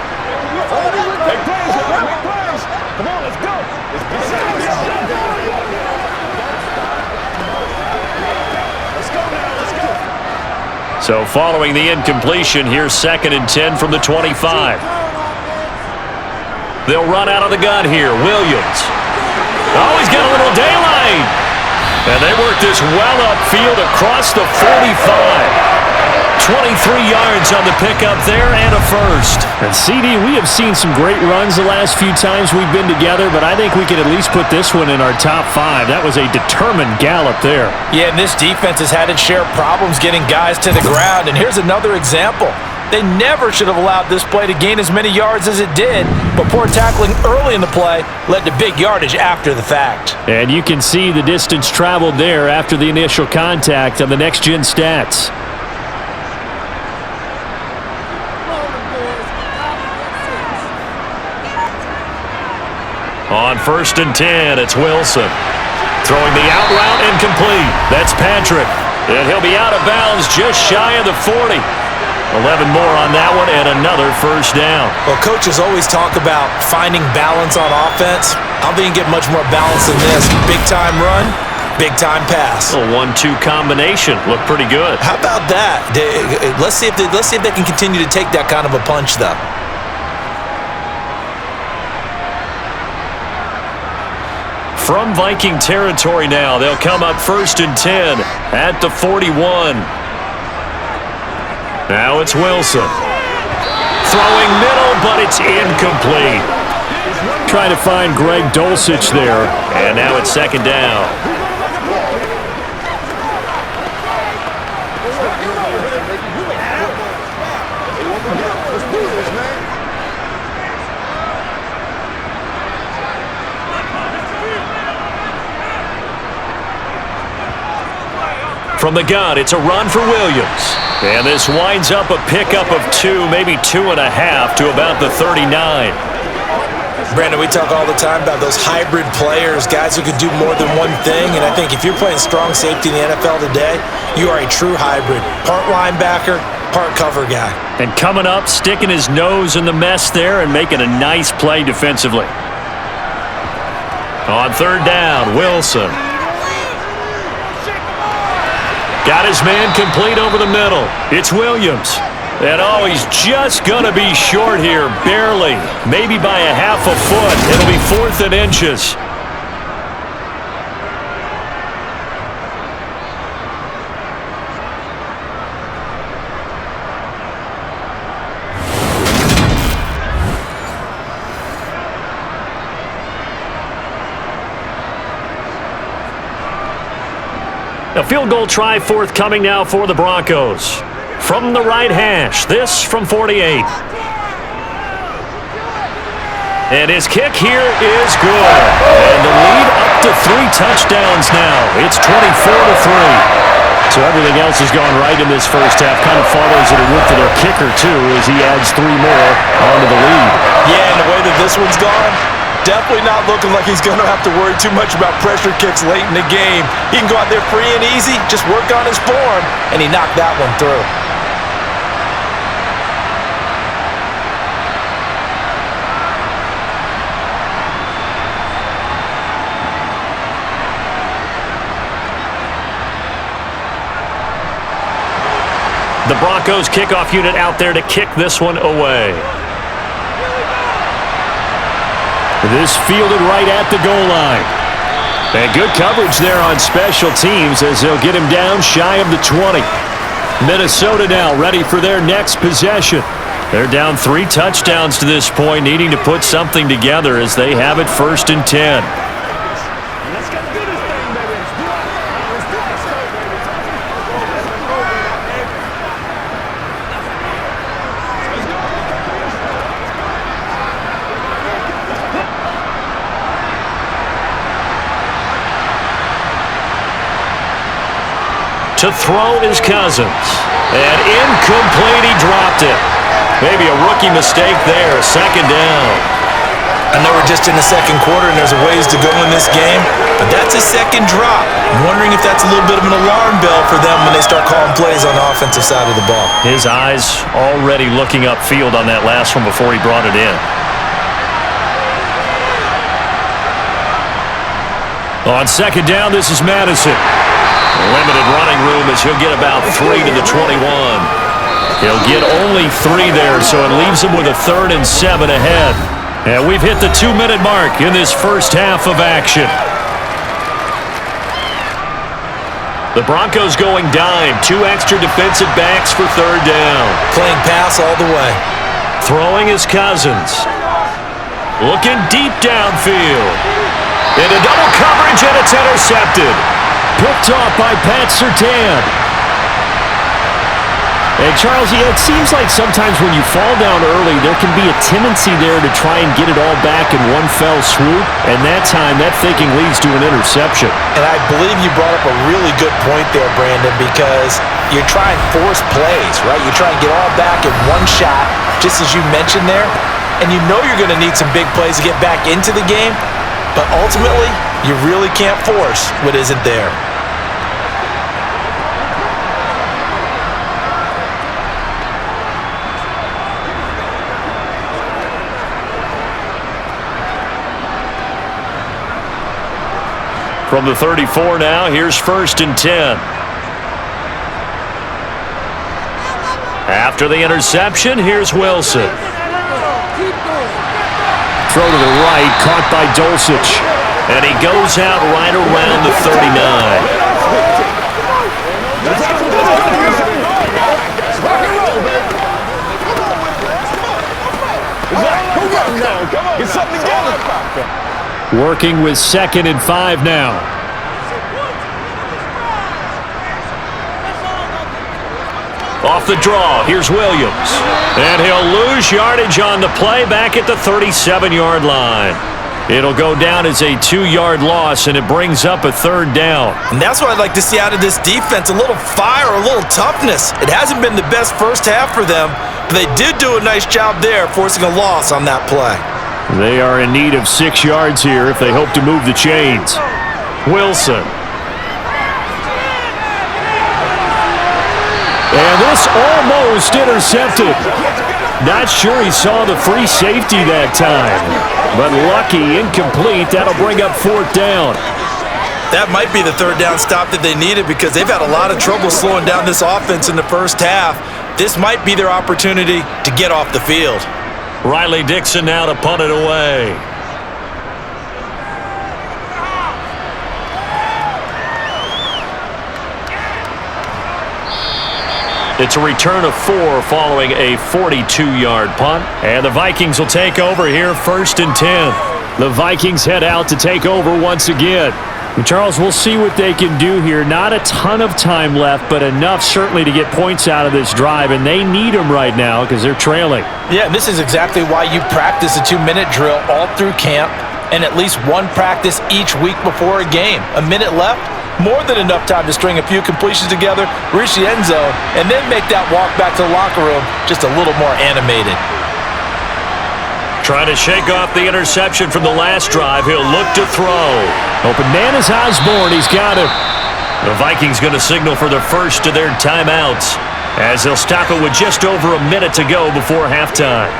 Speaker 6: Take plays, y'all. Make plays. Come on, let's go. Let's go now. Let's go.
Speaker 2: So following the incompletion, here's 2nd and 10 from the 25. They'll run out of the gun here. Williams. Oh, he's got a little daylight. And they work this well upfield across the 45. 23 yards on the pickup there and a first.
Speaker 5: And CD, we have seen some great runs the last few times we've been together, but I think we can at least put this one in our top 5. That was a determined gallop there.
Speaker 3: Yeah, and this defense has had its share of problems getting guys to the ground, and here's another example. They never should have allowed this play to gain as many yards as it did, but poor tackling early in the play led to big yardage after the fact.
Speaker 5: And you can see the distance traveled there after the initial contact on the next-gen stats.
Speaker 2: On 1st and 10, it's Wilson. Throwing the out route incomplete. That's Patrick. And he'll be out of bounds just shy of the 40. 11 more on that one and another first down.
Speaker 3: Well, coaches always talk about finding balance on offense. I don't think you can get much more balance than this. Big-time run, big-time pass.
Speaker 2: A 1-2 combination. Looked pretty good.
Speaker 3: How about that? Let's see if they can continue to take that kind of a punch, though.
Speaker 2: From Viking territory now, they'll come up 1st and 10 at the 41. Now it's Wilson. Throwing middle, but it's incomplete.
Speaker 5: Trying to find Greg Dulcich there.
Speaker 2: And now it's second down. From the gun, it's a run for Williams. And this winds up a pickup of 2, maybe 2.5 to about the 39.
Speaker 3: Brandon, we talk all the time about those hybrid players, guys who could do more than one thing, and I think if you're playing strong safety in the NFL today, you are a true hybrid. Part linebacker, part cover guy.
Speaker 5: And coming up, sticking his nose in the mess there and making a nice play defensively.
Speaker 2: On third down, Wilson. Got his man complete over the middle. It's Williams. And oh, he's just going to be short here, barely. Maybe by a half a foot. It'll be 4th and inches. A field goal try forthcoming now for the Broncos. From the right hash, this from 48. And his kick here is good. And the lead up to 3 touchdowns now. It's 24-3.
Speaker 5: So everything else has gone right in this first half. Kind of follows it a would for their kicker, too, as he adds 3 more onto the lead.
Speaker 4: Yeah, and the way that this one's gone, definitely not looking like he's going to have to worry too much about pressure kicks late in the game. He can go out there free and easy, just work on his form, and he knocked that one through.
Speaker 2: The Broncos kickoff unit out there to kick this one away.
Speaker 5: This fielded right at the goal line. And good coverage there on special teams as they'll get him down shy of the 20. Minnesota now ready for their next possession. They're down 3 touchdowns to this point, needing to put something together as they have it 1st and 10.
Speaker 2: To throw is Cousins. And incomplete, he dropped it. Maybe a rookie mistake there, 2nd down.
Speaker 3: I know we're just in the second quarter and there's a ways to go in this game, but that's a second drop. I'm wondering if that's a little bit of an alarm bell for them when they start calling plays on the offensive side of the ball.
Speaker 2: His eyes already looking upfield on that last one before he brought it in.
Speaker 5: On 2nd down, this is Madison.
Speaker 2: Limited running room as he'll get about 3 to the 21.
Speaker 5: He'll get only 3 there, so it leaves him with a 3rd and 7 ahead. And we've hit the 2-minute mark in this first half of action.
Speaker 2: The Broncos going dime. 2 extra defensive backs for 3rd down.
Speaker 3: Playing pass all the way.
Speaker 2: Throwing is Cousins. Looking deep downfield. Into double coverage, and it's intercepted.
Speaker 5: Picked off by Pat Surtain. And Charles, it seems like sometimes when you fall down early, there can be a tendency there to try and get it all back in one fell swoop. And that time, that thinking leads to an interception.
Speaker 3: And I believe you brought up a really good point there, Brandon, because you're trying to force plays, right? You try and get all back in one shot, just as you mentioned there. And you know you're going to need some big plays to get back into the game. But ultimately, you really can't force what isn't there.
Speaker 2: From the 34 now, here's 1st and 10. After the interception, here's Wilson.
Speaker 5: Throw to the right, caught by Dulcich.
Speaker 2: And he goes out right around the 39.
Speaker 6: something now. Come on, get something together.
Speaker 5: Working with 2nd and 5 now.
Speaker 2: Off the draw, here's Williams. And he'll lose yardage on the play back at the 37-yard line. It'll go down as a 2-yard loss, and it brings up a 3rd down.
Speaker 3: And that's what I'd like to see out of this defense, a little fire, a little toughness. It hasn't been the best first half for them, but they did do a nice job there forcing a loss on that play.
Speaker 5: They are in need of 6 yards here if they hope to move the chains.
Speaker 2: Wilson.
Speaker 5: And this almost intercepted. Not sure he saw the free safety that time. But lucky, incomplete. That'll bring up 4th down.
Speaker 3: That might be the 3rd down stop that they needed because they've had a lot of trouble slowing down this offense in the first half. This might be their opportunity to get off the field.
Speaker 2: Riley Dixon now to punt it away. It's a return of 4 following a 42-yard punt. And the Vikings will take over here 1st and 10.
Speaker 5: The Vikings head out to take over once again. And Charles, we'll see what they can do here. Not a ton of time left, but enough certainly to get points out of this drive. And they need them right now because they're trailing.
Speaker 3: Yeah, and this is exactly why you practice a 2-minute drill all through camp and at least one practice each week before a game. A minute left. More than enough time to string a few completions together, reach the end zone, and then make that walk back to the locker room just a little more animated.
Speaker 2: Trying to shake off the interception from the last drive. He'll look to throw.
Speaker 5: Open man is Osborne. He's got him.
Speaker 2: The Vikings going to signal for the first of their timeouts as they'll stop it with just over a minute to go before halftime.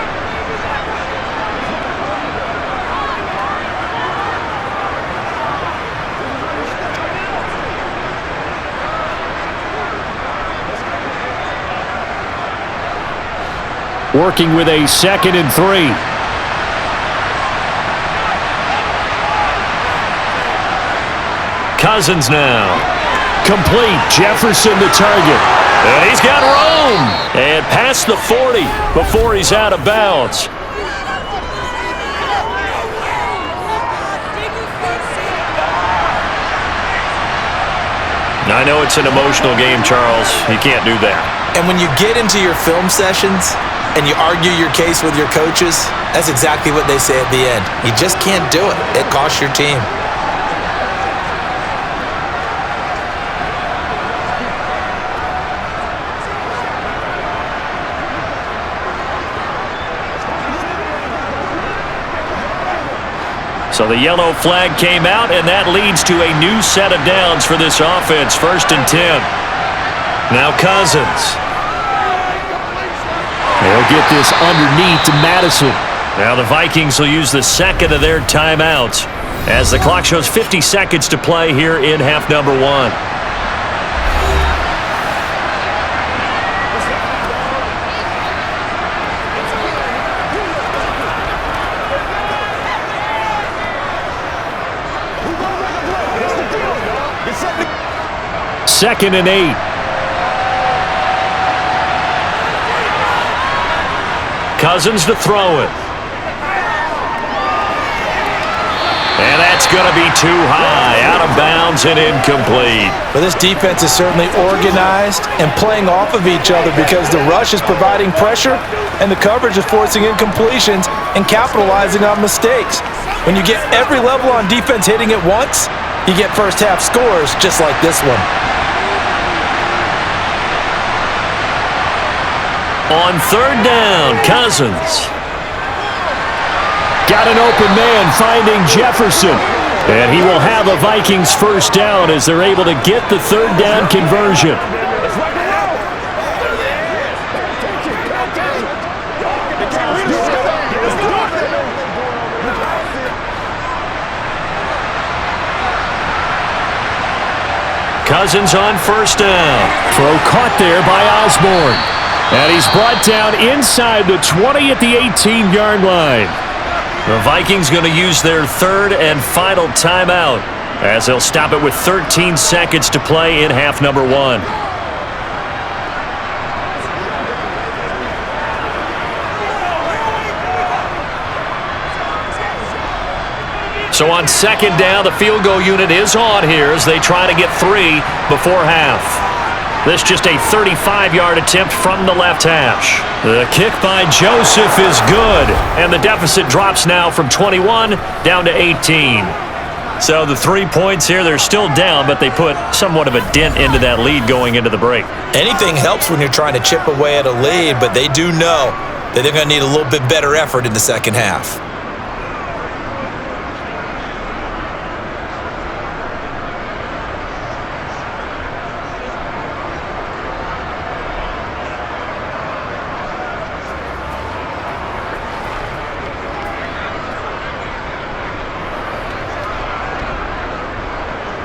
Speaker 5: Working with a 2nd and 3.
Speaker 2: Cousins now.
Speaker 5: Complete. Jefferson the target.
Speaker 2: And he's got room. And past the 40 before he's out of bounds. I know it's an emotional game, Charles. You can't do that.
Speaker 3: And when you get into your film sessions and you argue your case with your coaches, that's exactly what they say at the end. You just can't do it. It costs your team.
Speaker 2: So the yellow flag came out, and that leads to a new set of downs for this offense. 1st and 10. Now Cousins.
Speaker 5: They'll get this underneath to Madison.
Speaker 2: Now the Vikings will use the 2nd of their timeouts as the clock shows 50 seconds to play here in half number 1.
Speaker 5: Second and 8.
Speaker 2: Cousins to throw it. And that's going to be too high. Out of bounds and incomplete.
Speaker 3: But this defense is certainly organized and playing off of each other because the rush is providing pressure and the coverage is forcing incompletions and capitalizing on mistakes. When you get every level on defense hitting at once, you get first half scores just like this one.
Speaker 2: On 3rd down, Cousins.
Speaker 5: Got an open man finding Jefferson. And he will have a Vikings first down as they're able to get the 3rd down conversion.
Speaker 2: Cousins on 1st down.
Speaker 5: Throw caught there by Osborne. And he's brought down inside the 20 at the 18-yard line.
Speaker 2: The Vikings going to use their 3rd and final timeout as they'll stop it with 13 seconds to play in half number 1. So on second down, the field goal unit is on here as they try to get 3 before half. This just a 35-yard attempt from the left hash. The kick by Joseph is good, and the deficit drops now from 21 down to 18. So the 3 points here, they're still down, but they put somewhat of a dent into that lead going into the break.
Speaker 3: Anything helps when you're trying to chip away at a lead, but they do know that they're going to need a little bit better effort in the second half.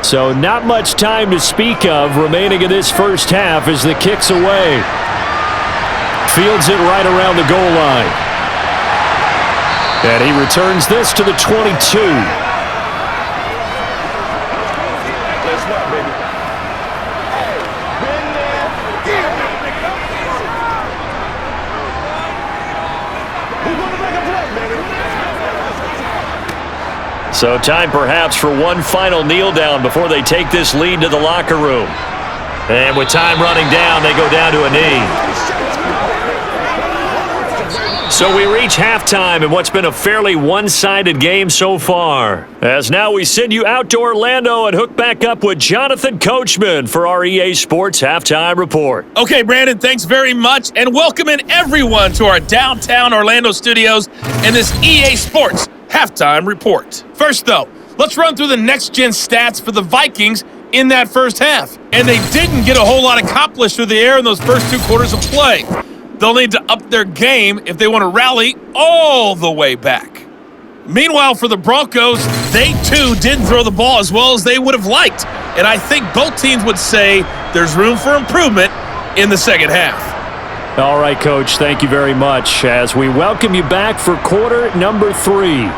Speaker 5: So not much time to speak of remaining in this first half as the kick's away. Fields it right around the goal line. And he returns this to the 22.
Speaker 2: So time perhaps for one final kneel down before they take this lead to the locker room. And with time running down, they go down to a knee. So we reach halftime in what's been a fairly one-sided game so far. As now we send you out to Orlando and hook back up with Jonathan Coachman for our EA Sports Halftime Report.
Speaker 7: Okay, Brandon, thanks very much, and welcome in everyone to our downtown Orlando studios and this EA Sports Halftime Report. First, though, let's run through the next-gen stats for the Vikings in that first half. And they didn't get a whole lot accomplished through the air in those first 2 quarters of play. They'll need to up their game if they want to rally all the way back. Meanwhile, for the Broncos, they too didn't throw the ball as well as they would have liked. And I think both teams would say there's room for improvement in the second half.
Speaker 5: All right, Coach, thank you very much as we welcome you back for quarter number 3.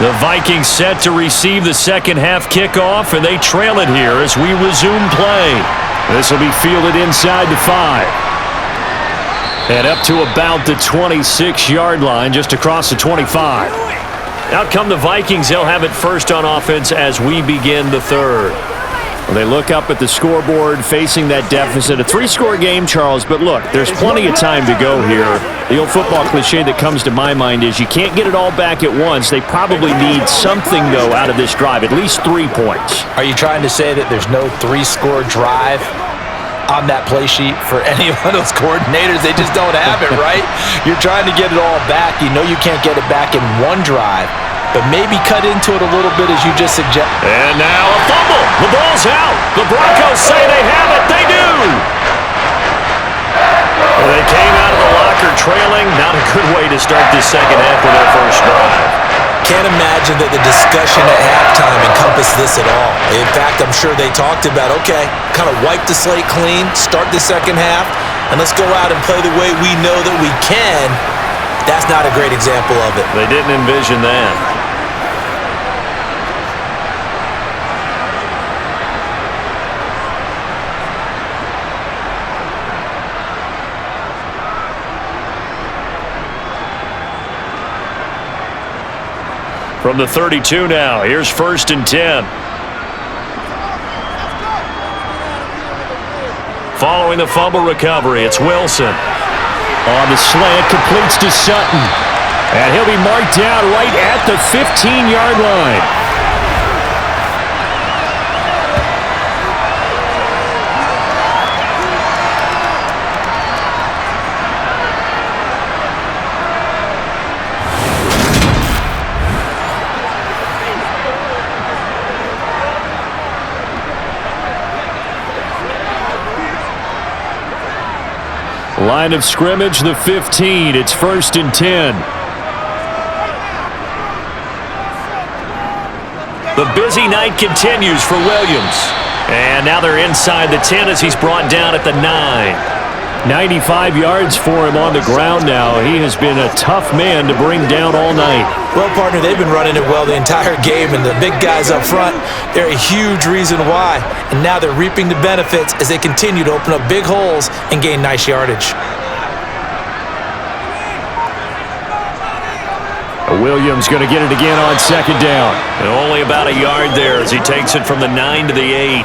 Speaker 2: The Vikings set to receive the second half kickoff, and they trail it here as we resume play. This will be fielded inside the 5. And up to about the 26-yard line, just across the 25. Out come the Vikings. They'll have it first on offense as we begin the third.
Speaker 5: Well, they look up at the scoreboard facing that deficit. A 3-score game, Charles, but look, there's plenty of time to go here. The old football cliche that comes to my mind is you can't get it all back at once. They probably need something, though, out of this drive, at least 3 points.
Speaker 3: Are you trying to say that there's no 3-score drive on that play sheet for any one of those coordinators? They just don't have it, right? You're trying to get it all back. You know you can't get it back in one drive, but maybe cut into it a little bit as you just suggest.
Speaker 2: And now a fumble. The ball's out. The Broncos say they have it. They do. They came out of the locker trailing. Not a good way to start this second half of their first drive.
Speaker 3: Can't imagine that the discussion at halftime encompassed this at all. In fact, I'm sure they talked about, okay, kind of wipe the slate clean, start the second half, and let's go out and play the way we know that we can. That's not a great example of it.
Speaker 2: They didn't envision that. From the 32 now, here's 1st and 10. Following the fumble recovery, it's Wilson.
Speaker 5: On the slant, completes to Sutton. And he'll be marked down right at the 15-yard line. Line of scrimmage, the 15. It's 1st and 10.
Speaker 2: The busy night continues for Williams. And now they're inside the 10 as he's brought down at the 9.
Speaker 5: 95 yards for him on the ground now. He has been a tough man to bring down all night.
Speaker 3: Well, partner, they've been running it well the entire game, and the big guys up front, they're a huge reason why. And now they're reaping the benefits as they continue to open up big holes and gain nice yardage.
Speaker 5: Williams going to get it again on 2nd down.
Speaker 2: And only about a yard there as he takes it from the 9 to the 8.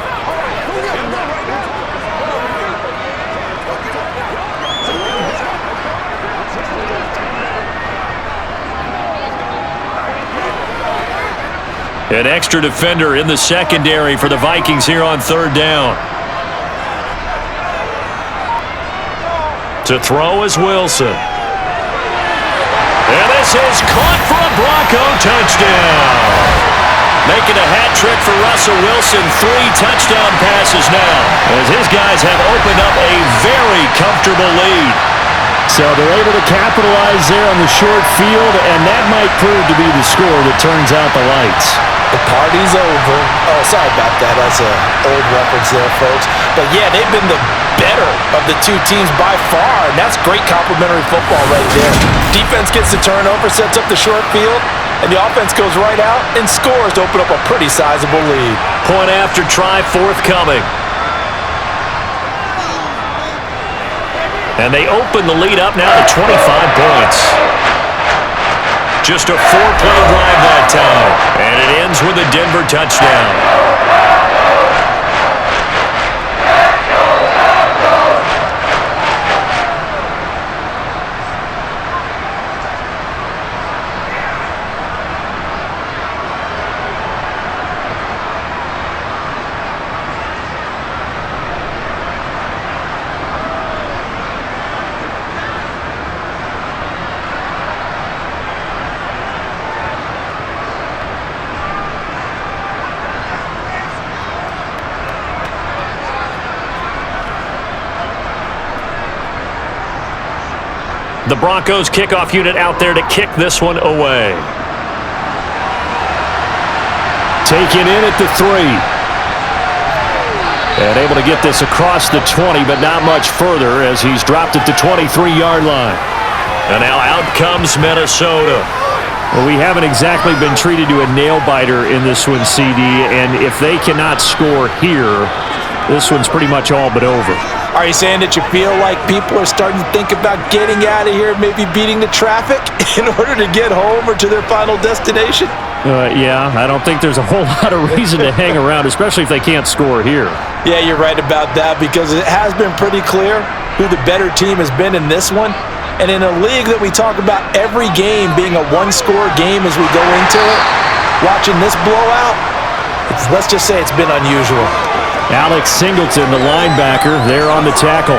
Speaker 2: An extra defender in the secondary for the Vikings here on 3rd down. To throw is Wilson. And this is caught for a Bronco touchdown. Making a hat trick for Russell Wilson. 3 touchdown passes now as his guys have opened up a very comfortable lead.
Speaker 5: So they're able to capitalize there on the short field, and that might prove to be the score that turns out the lights.
Speaker 3: The party's over. Oh, sorry about that. That's an old reference there, folks. But, yeah, they've been the better of the two teams by far, and that's great complimentary football right there. Defense gets the turnover, sets up the short field, and the offense goes right out and scores to open up a pretty sizable lead.
Speaker 2: Point after try forthcoming. And they open the lead up now to 25 points. Just a 4-play drive that time. And it ends with a Denver touchdown. The Broncos kickoff unit out there to kick this one away.
Speaker 5: Taken in at the 3. And able to get this across the 20, but not much further as he's dropped at the 23-yard line.
Speaker 2: And now out comes Minnesota.
Speaker 5: Well, we haven't exactly been treated to a nail-biter in this one, CD, and if they cannot score here, this one's pretty much all but over.
Speaker 3: Are you saying that you feel like people are starting to think about getting out of here, maybe beating the traffic in order to get home or to their final destination?
Speaker 5: Yeah, I don't think there's a whole lot of reason to hang around, especially if they can't score here.
Speaker 3: Yeah, you're right about that because it has been pretty clear who the better team has been in this one. And in a league that we talk about every game being a one-score game as we go into it, watching this blowout, let's just say it's been unusual.
Speaker 5: Alex Singleton, the linebacker, there on the tackle.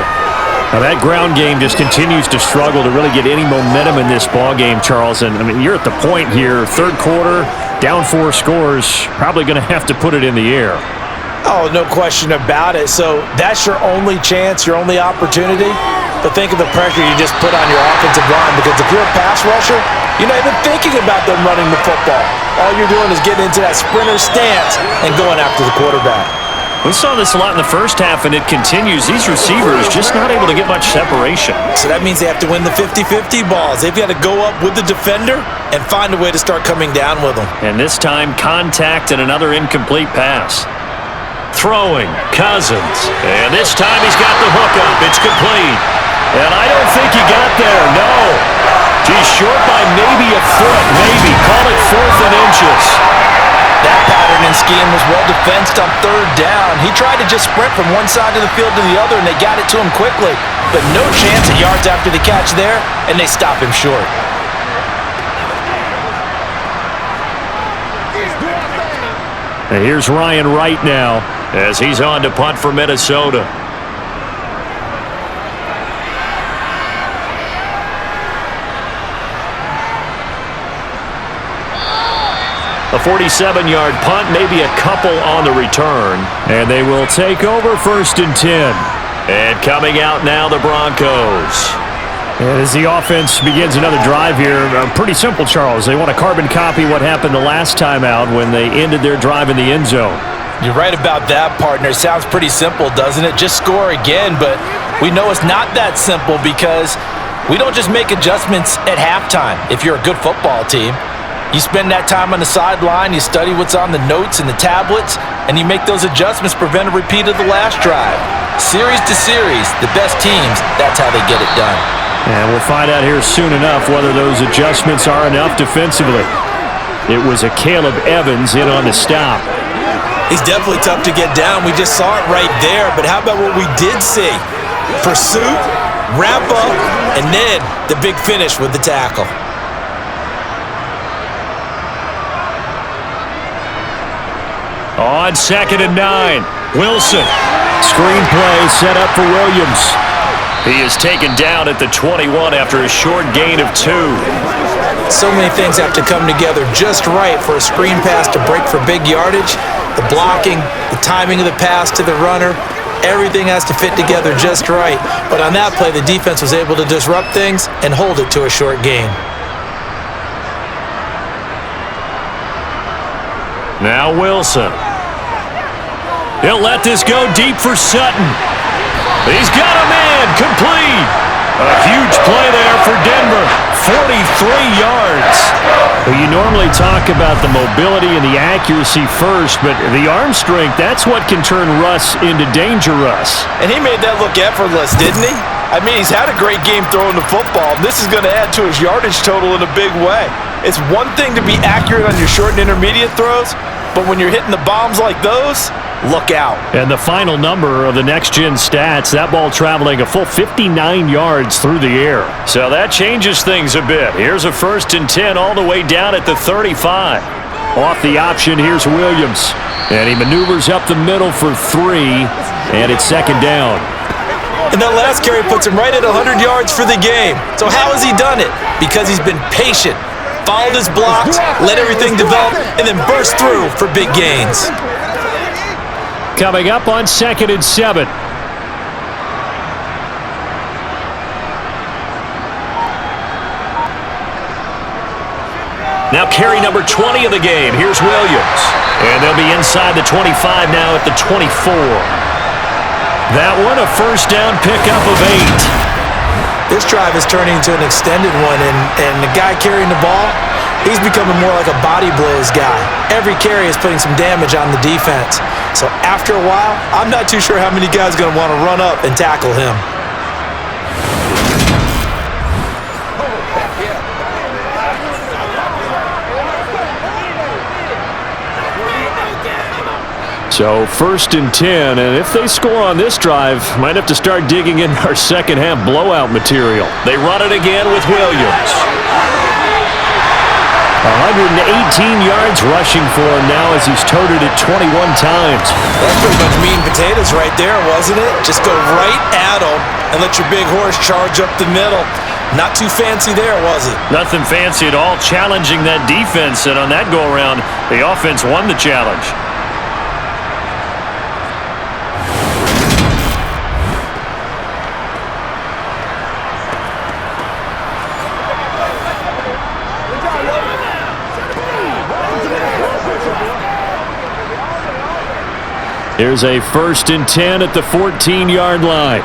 Speaker 5: Now that ground game just continues to struggle to really get any momentum in this ball game, Charles. And I mean, you're at the point here, 3rd quarter, down 4 scores, probably going to have to put it in the air.
Speaker 3: Oh, no question about it. So that's your only chance, your only opportunity. But think of the pressure you just put on your offensive line because if you're a pass rusher, you're not even thinking about them running the football. All you're doing is getting into that sprinter stance and going after the quarterback.
Speaker 2: We saw this a lot in the first half, and it continues. These receivers just not able to get much separation.
Speaker 3: So that means they have to win the 50-50 balls. They've got to go up with the defender and find a way to start coming down with them.
Speaker 2: And this time, contact and another incomplete pass. Throwing, Cousins. And this time he's got the hook up. It's complete. And I don't think he got there, no. He's short by maybe a foot, maybe. Call it 4th and inches.
Speaker 3: That pattern and scheme was well defensed on 3rd down. He tried to just sprint from one side of the field to the other, and they got it to him quickly. But no chance at yards after the catch there, and they stop him short.
Speaker 5: And here's Ryan Wright now
Speaker 2: as he's on to punt for Minnesota. A 47-yard punt, maybe a couple on the return.
Speaker 5: And they will take over 1st and 10.
Speaker 2: And coming out now, the Broncos.
Speaker 5: And as the offense begins another drive here, pretty simple, Charles. They want to carbon copy what happened the last time out when they ended their drive in the end zone.
Speaker 4: You're right about that, partner. It sounds pretty simple, doesn't it? Just score again, but we know it's not that simple because we don't just make adjustments at halftime if you're a good football team. You spend that time on the sideline, you study what's on the notes and the tablets, and you make those adjustments to prevent a repeat of the last drive. Series to series, the best teams, that's how they get it done.
Speaker 5: And we'll find out here soon enough whether those adjustments are enough defensively. It was a Caleb Evans in on the stop.
Speaker 3: He's definitely tough to get down. We just saw it right there. But how about what we did see? Pursuit, wrap up, and then the big finish with the tackle.
Speaker 2: On 2nd and 9, Wilson.
Speaker 5: Screenplay set up for Williams.
Speaker 2: He is taken down at the 21 after a short gain of 2.
Speaker 3: So many things have to come together just right for a screen pass to break for big yardage. The blocking, the timing of the pass to the runner, everything has to fit together just right. But on that play, the defense was able to disrupt things and hold it to a short gain.
Speaker 2: Now Wilson. He'll let this go deep for Sutton. He's got a man, complete. A huge play there for Denver, 43 yards.
Speaker 5: Well, you normally talk about the mobility and the accuracy first, but the arm strength, that's what can turn Russ into Danger Russ.
Speaker 4: And he made that look effortless, didn't he? I mean, he's had a great game throwing the football. This is going to add to his yardage total in a big way. It's one thing to be accurate on your short and intermediate throws, but when you're hitting the bombs like those, look out.
Speaker 5: And the final number of the next-gen stats, that ball traveling a full 59 yards through the air.
Speaker 2: So that changes things a bit. Here's a 1st and 10 all the way down at the 35.
Speaker 5: Off the option, here's Williams. And he maneuvers up the middle for 3, and it's 2nd down.
Speaker 3: And that last carry puts him right at 100 yards for the game. So how has he done it? Because he's been patient, followed his blocks, let everything develop, and then burst through for big gains.
Speaker 5: Coming up on 2nd and 7.
Speaker 2: Now carry number 20 of the game. Here's Williams. And they'll be inside the 25 now at the 24.
Speaker 5: That one a 1st down pickup of 8.
Speaker 3: This drive is turning into an extended one, and the guy carrying the ball, he's becoming more like a body blaze guy. Every carry is putting some damage on the defense. So after a while, I'm not too sure how many guys are going to want to run up and tackle him.
Speaker 5: So 1st and 10, and if they score on this drive, might have to start digging in our second-half blowout material.
Speaker 2: They run it again with Williams.
Speaker 5: 118 yards rushing for him now as he's toted it 21 times.
Speaker 3: That's pretty much meat and potatoes right there, wasn't it? Just go right at him and let your big horse charge up the middle. Not too fancy there, was it?
Speaker 2: Nothing fancy at all, challenging that defense, and on that go-around, the offense won the challenge.
Speaker 5: Here's a 1st and 10 at the 14-yard line.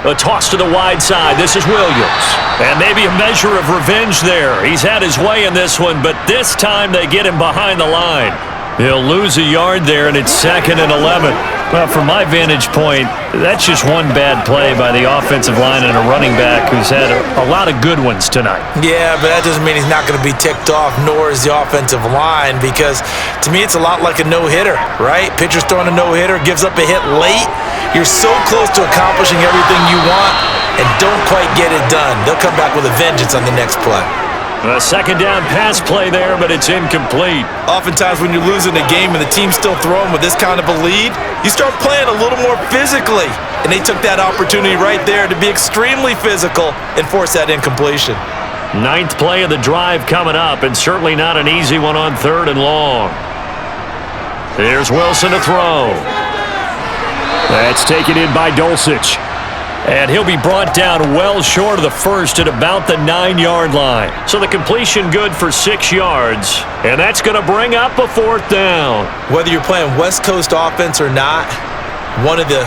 Speaker 2: A toss to the wide side. This is Williams. And maybe a measure of revenge there. He's had his way in this one, but this time they get him behind the line.
Speaker 5: He'll lose a yard there, and it's 2nd and 11. Well, from my vantage point, that's just one bad play by the offensive line and a running back who's had a lot of good ones tonight.
Speaker 3: Yeah, but that doesn't mean he's not going to be ticked off, nor is the offensive line, because to me it's a lot like a no-hitter, right? Pitcher's throwing a no-hitter, gives up a hit late. You're so close to accomplishing everything you want and don't quite get it done. They'll come back with a vengeance on the next play.
Speaker 2: A 2nd down pass play there, but it's incomplete.
Speaker 3: Oftentimes when you're losing a game and the team's still throwing with this kind of a lead, you start playing a little more physically. And they took that opportunity right there to be extremely physical and force that incompletion.
Speaker 2: 9th play of the drive coming up, and certainly not an easy one on 3rd and long. Here's Wilson to throw.
Speaker 5: That's taken in by Dulcich.
Speaker 2: And he'll be brought down well short of the first at about the 9-yard line. So the completion good for 6 yards. And that's going to bring up a 4th down.
Speaker 3: Whether you're playing West Coast offense or not, one of the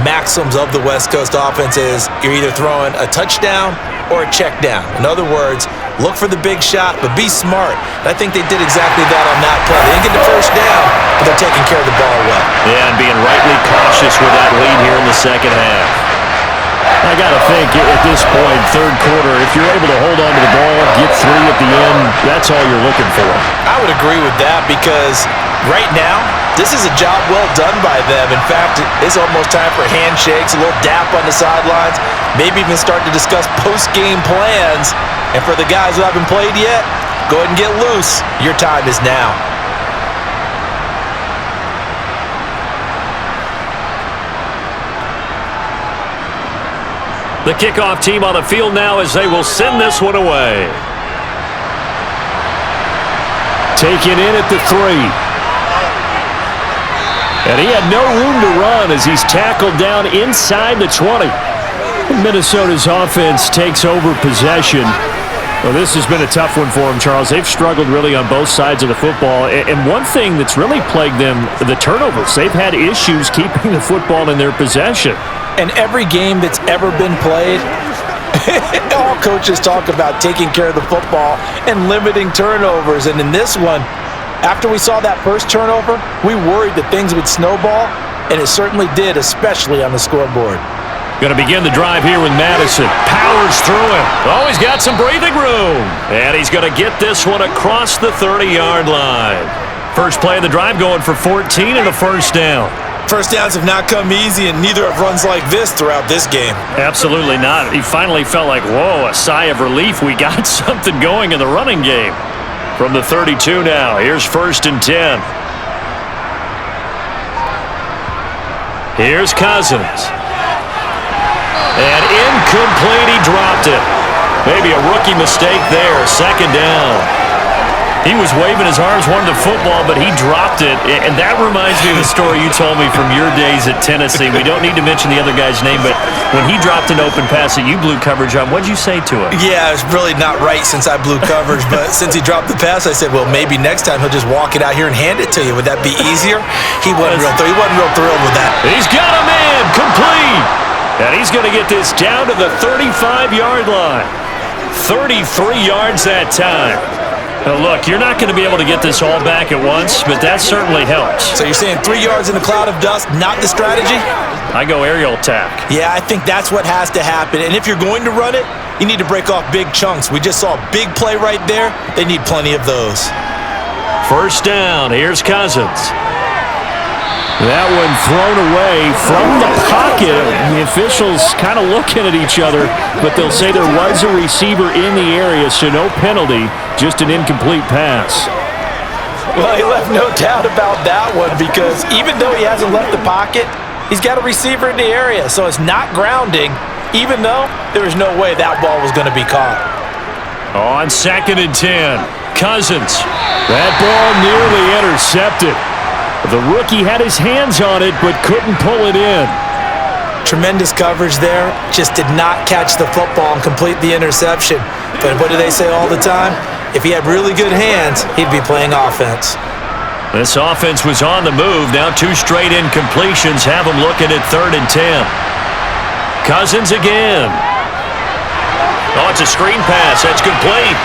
Speaker 3: maxims of the West Coast offense is you're either throwing a touchdown or a check down. In other words, look for the big shot, but be smart. And I think they did exactly that on that play. They didn't get the first down, but they're taking care of the ball well.
Speaker 2: Yeah, and being rightly cautious with that lead here in the second half.
Speaker 5: I got to think at this point, third quarter, if you're able to hold on to the ball, get 3 at the end, that's all you're looking for.
Speaker 3: I would agree with that because right now, this is a job well done by them. In fact, it's almost time for handshakes, a little dap on the sidelines, maybe even start to discuss post-game plans. And for the guys who haven't played yet, go ahead and get loose. Your time is now.
Speaker 2: The kickoff team on the field now as they will send this one away.
Speaker 5: Taken in at the 3. And he had no room to run as he's tackled down inside the 20. Minnesota's offense takes over possession. Well, this has been a tough one for them, Charles. They've struggled really on both sides of the football. And one thing that's really plagued them, the turnovers. They've had issues keeping the football in their possession.
Speaker 3: And every game that's ever been played, all coaches talk about taking care of the football and limiting turnovers. And in this one, after we saw that first turnover, we worried that things would snowball, and it certainly did, especially on the scoreboard.
Speaker 2: Going to begin the drive here with Madison. Powers through him. Oh, he's got some breathing room. And he's going to get this one across the 30-yard line. First play of the drive going for 14 and a first down.
Speaker 3: First downs have not come easy, and neither have runs like this throughout this game.
Speaker 2: Absolutely not. He finally felt like, whoa, a sigh of relief. We got something going in the running game. From the 32 now, here's 1st and 10. Here's Cousins. And incomplete, he dropped it. Maybe a rookie mistake there, 2nd down. He was waving his arms, wanted the football, but he dropped it. And that reminds me of the story you told me from your days at Tennessee. We don't need to mention the other guy's name, but when he dropped an open pass that you blew coverage on, what'd you say to him?
Speaker 3: Yeah, it's really not right since I blew coverage, but since he dropped the pass, I said, well, maybe next time he'll just walk it out here and hand it to you. Would that be easier? He wasn't real thrilled with that.
Speaker 2: He's got him in, complete. And he's going to get this down to the 35-yard line. 33 yards that time. Now look, you're not going to be able to get this all back at once, but that certainly helps.
Speaker 3: So you're saying 3 yards in a cloud of dust, not the strategy?
Speaker 2: I go aerial attack.
Speaker 3: Yeah, I think that's what has to happen. And if you're going to run it, you need to break off big chunks. We just saw a big play right there. They need plenty of those.
Speaker 2: First down, here's Cousins.
Speaker 5: That one thrown away from the pocket. The officials kind of looking at each other, but they'll say there was a receiver in the area, so no penalty, just an incomplete pass.
Speaker 3: Well, he left no doubt about that one because even though he hasn't left the pocket, he's got a receiver in the area, so it's not grounding, even though there was no way that ball was going to be caught.
Speaker 2: On 2nd and 10, Cousins.
Speaker 5: That ball nearly intercepted. The rookie had his hands on it, but couldn't pull it in.
Speaker 3: Tremendous coverage there. Just did not catch the football and complete the interception. But what do they say all the time? If he had really good hands, he'd be playing offense.
Speaker 2: This offense was on the move. Now 2 straight incompletions have them looking at 3rd and 10. Cousins again. Oh, it's a screen pass. That's complete.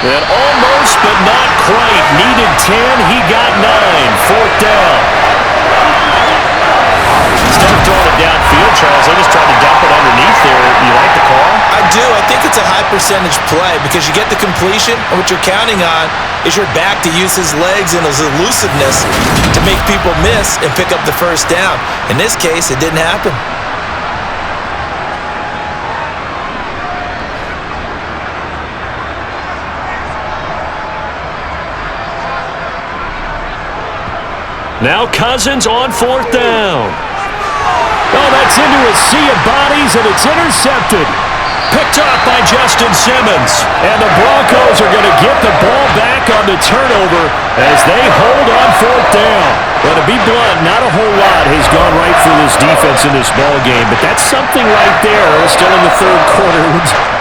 Speaker 2: And almost, but not quite. Needed 10. He got 9. 4th down. Instead of throwing it downfield, Charles, they just tried to dump it underneath there. You like the call?
Speaker 3: I do. I think it's a high percentage play because you get the completion, and what you're counting on is your back to use his legs and his elusiveness to make people miss and pick up the first down. In this case, it didn't happen.
Speaker 2: Now Cousins on 4th down.
Speaker 5: Oh, that's into a sea of bodies, and it's intercepted. picked off by Justin Simmons. And the Broncos are going to get the ball back on the turnover as they hold on fourth down. Well, to be blunt, not a whole lot has gone right for this defense in this ball game, but that's something right there. Still in the third quarter.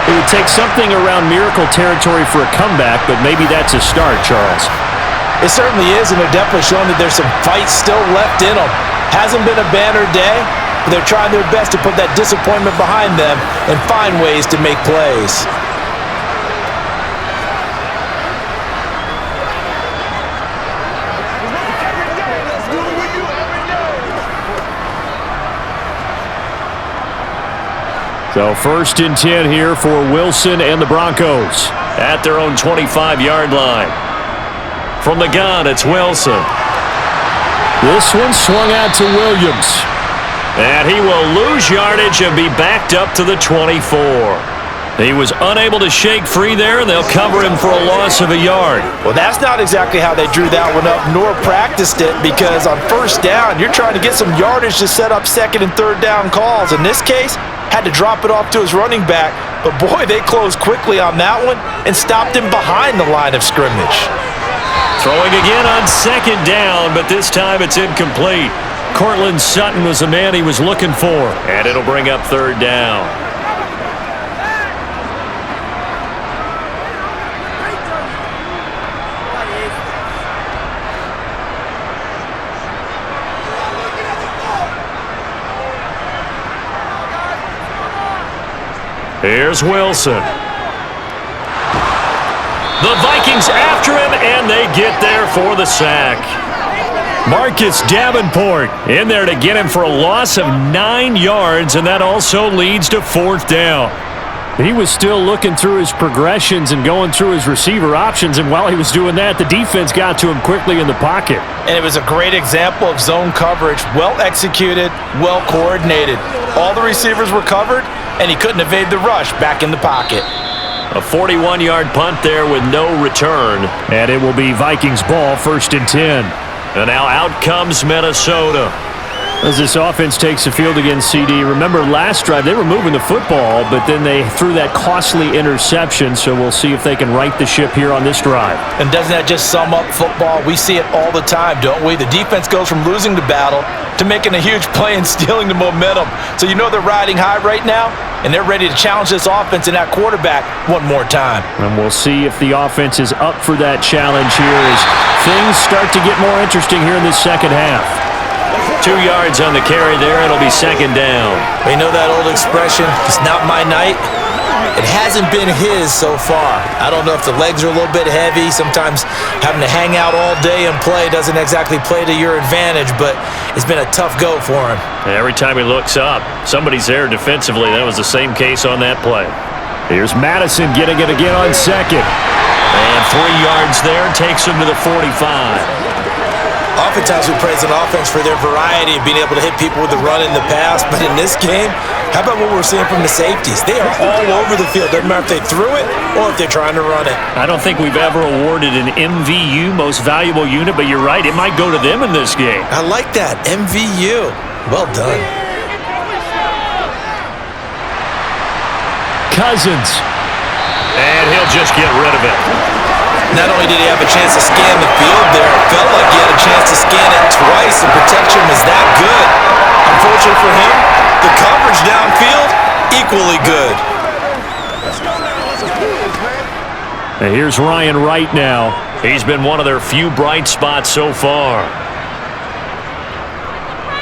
Speaker 5: It would take something around miracle territory for a comeback, but maybe that's a start, Charles.
Speaker 4: It certainly is, and they're definitely showing that there's some fight still left in them. Hasn't been a banner day, but they're trying their best to put that disappointment behind them and find ways to make plays.
Speaker 5: So 1st and 10 here for Wilson and the Broncos at their own 25-yard line. From the gun, it's Wilson. This one swung out to Williams. And he will lose yardage and be backed up to the 24. He was unable to shake free there, and they'll cover him for a loss of a yard.
Speaker 4: Well, that's not exactly how they drew that one up, nor practiced it, because on first down, you're trying to get some yardage to set up second and third down calls. In this case, had to drop it off to his running back, but boy, they closed quickly on that one and stopped him behind the line of scrimmage.
Speaker 5: Throwing again on second down, but this time it's incomplete. Cortland Sutton was the man he was looking for, and it'll bring up third down. Here's Wilson. The Vikings after him, and they get there for the sack. Marcus Davenport in there to get him for a loss of 9 yards, and that also leads to fourth down. He was still looking through his progressions and going through his receiver options, and while he was doing that, the defense got to him quickly in the pocket.
Speaker 4: And it was a great example of zone coverage, well executed, well coordinated. All the receivers were covered, and he couldn't evade the rush back in the pocket.
Speaker 5: A 41-yard punt there with no return, and it will be Vikings ball, 1st and 10. And now out comes Minnesota. As this offense takes the field against CD, remember last drive they were moving the football, but then they threw that costly interception, so we'll see if they can right the ship here on this drive.
Speaker 4: And doesn't that just sum up football? We see it all the time, don't we? The defense goes from losing the battle to making a huge play and stealing the momentum. So you know they're riding high right now, and they're ready to challenge this offense and that quarterback one more time.
Speaker 5: And we'll see if the offense is up for that challenge here as things start to get more interesting here in this second half. 2 yards on the carry there. It'll be second down.
Speaker 3: You know that old expression, it's not my night? It hasn't been his so far. I don't know if the legs are a little bit heavy. Sometimes having to hang out all day and play doesn't exactly play to your advantage, but it's been a tough go for him.
Speaker 5: Every time he looks up, somebody's there defensively. That was the same case on that play. Here's Madison getting it again on second. And 3 yards there takes him to the 45.
Speaker 3: Oftentimes we praise an offense for their variety of being able to hit people with the run in the pass, but in this game, how about what we're seeing from the safeties? They are all over the field. Doesn't matter if they threw it or if they're trying to run it.
Speaker 5: I don't think we've ever awarded an MVU, most valuable unit, but you're right, it might go to them in this game.
Speaker 3: I like that, MVU. Well done.
Speaker 5: Cousins. And he'll just get rid of it.
Speaker 3: Not only did he have a chance to scan the field there, it felt like he had a chance to scan it twice. The protection was that good. Unfortunately for him, the coverage downfield, equally good.
Speaker 5: And here's Ryan Wright now. He's been one of their few bright spots so far.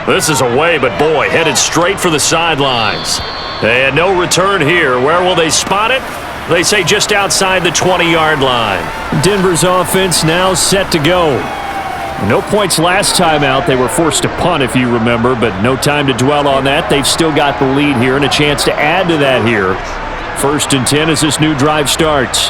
Speaker 5: This is away, but boy, headed straight for the sidelines. And no return here. Where will they spot it? They say just outside the 20-yard line. Denver's offense now set to go. No points last time out. They were forced to punt, if you remember, but no time to dwell on that. They've still got the lead here and a chance to add to that here. 1st and 10 as this new drive starts.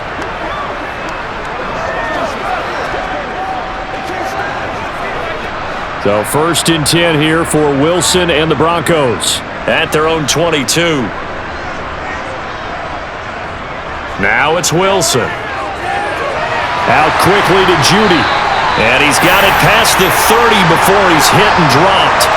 Speaker 5: So 1st and 10 here for Wilson and the Broncos at their own 22. Now it's Wilson. Out quickly to Judy. And he's got it past the 30 before he's hit and dropped.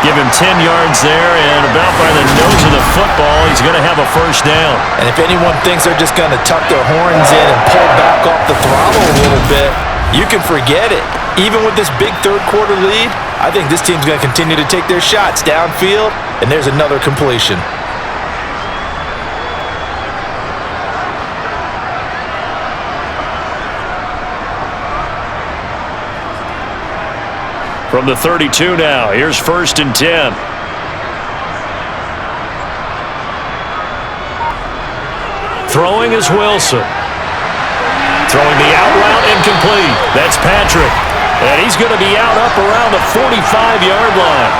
Speaker 2: Give him 10 yards there, and about by the nose of the football, he's going to have a first down.
Speaker 4: And if anyone thinks they're just going to tuck their horns in and pull back off the throttle a little bit, you can forget it. Even with this big third-quarter lead, I think this team's going to continue to take their shots downfield, and there's another completion.
Speaker 2: From the 32 now, here's 1st and 10. Throwing is Wilson. Throwing the out route incomplete. That's Patrick. And he's going to be out up around the 45-yard line.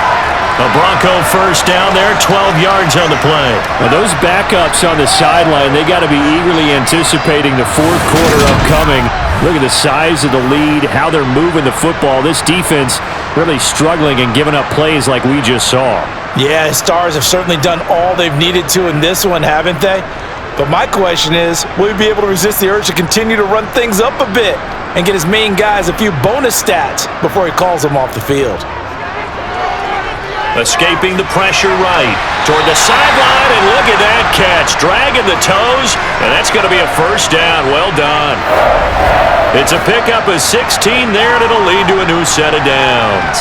Speaker 2: A Bronco first down there, 12 yards on the play.
Speaker 5: Now those backups on the sideline, they got to be eagerly anticipating the fourth quarter upcoming. Look at the size of the lead, how they're moving the football. This defense really struggling and giving up plays like we just saw.
Speaker 4: Yeah, Stars have certainly done all they've needed to in this one, haven't they? But my question is, will he be able to resist the urge to continue to run things up a bit and get his main guys a few bonus stats before he calls them off the field?
Speaker 2: Escaping the pressure right toward the sideline, and look at that catch. Dragging the toes, and that's going to be a first down. Well done. It's a pickup of 16 there, and it'll lead to a new set of downs.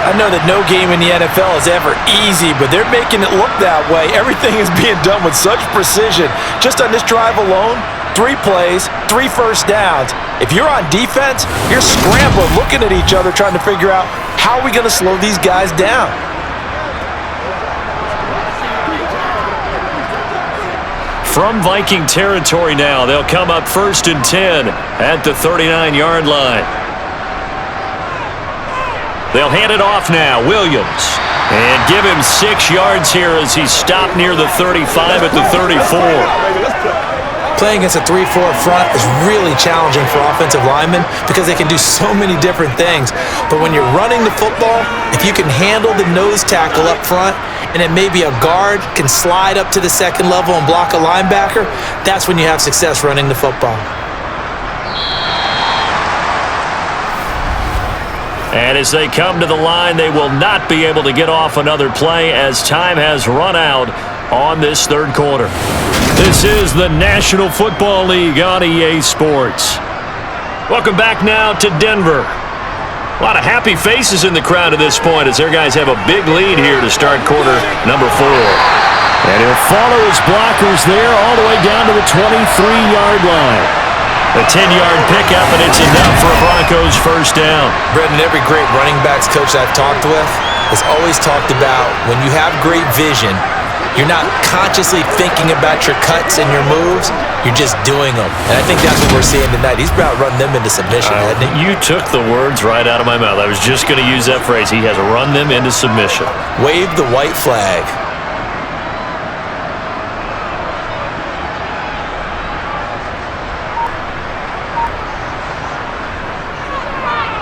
Speaker 4: I know that no game in the NFL is ever easy, but they're making it look that way. Everything is being done with such precision. Just on this drive alone, 3 plays, 3 first downs. If you're on defense, you're scrambling, looking at each other, trying to figure out how are we going to slow these guys down.
Speaker 2: From Viking territory now, they'll come up 1st and 10 at the 39-yard line. They'll hand it off now, Williams. And give him 6 yards here as he's stopped near the 35 at the 34.
Speaker 3: Playing against a 3-4 front is really challenging for offensive linemen because they can do so many different things. But when you're running the football, if you can handle the nose tackle up front, and then maybe a guard can slide up to the second level and block a linebacker, that's when you have success running the football.
Speaker 2: And as they come to the line, they will not be able to get off another play as time has run out on this third quarter. This is the National Football League on EA Sports. Welcome back now to Denver. A lot of happy faces in the crowd at this point as their guys have a big lead here to start quarter number 4.
Speaker 5: And he'll follow his blockers there all the way down to the 23-yard line.
Speaker 2: A 10-yard pickup, and it's enough for a Broncos first down.
Speaker 3: Brendan, every great running backs coach I've talked with has always talked about when you have great vision, you're not consciously thinking about your cuts and your moves. You're just doing them. And I think that's what we're seeing tonight. He's about run them into submission, hasn't he?
Speaker 2: You took the words right out of my mouth. I was just going to use that phrase. He has run them into submission.
Speaker 3: Wave the white flag.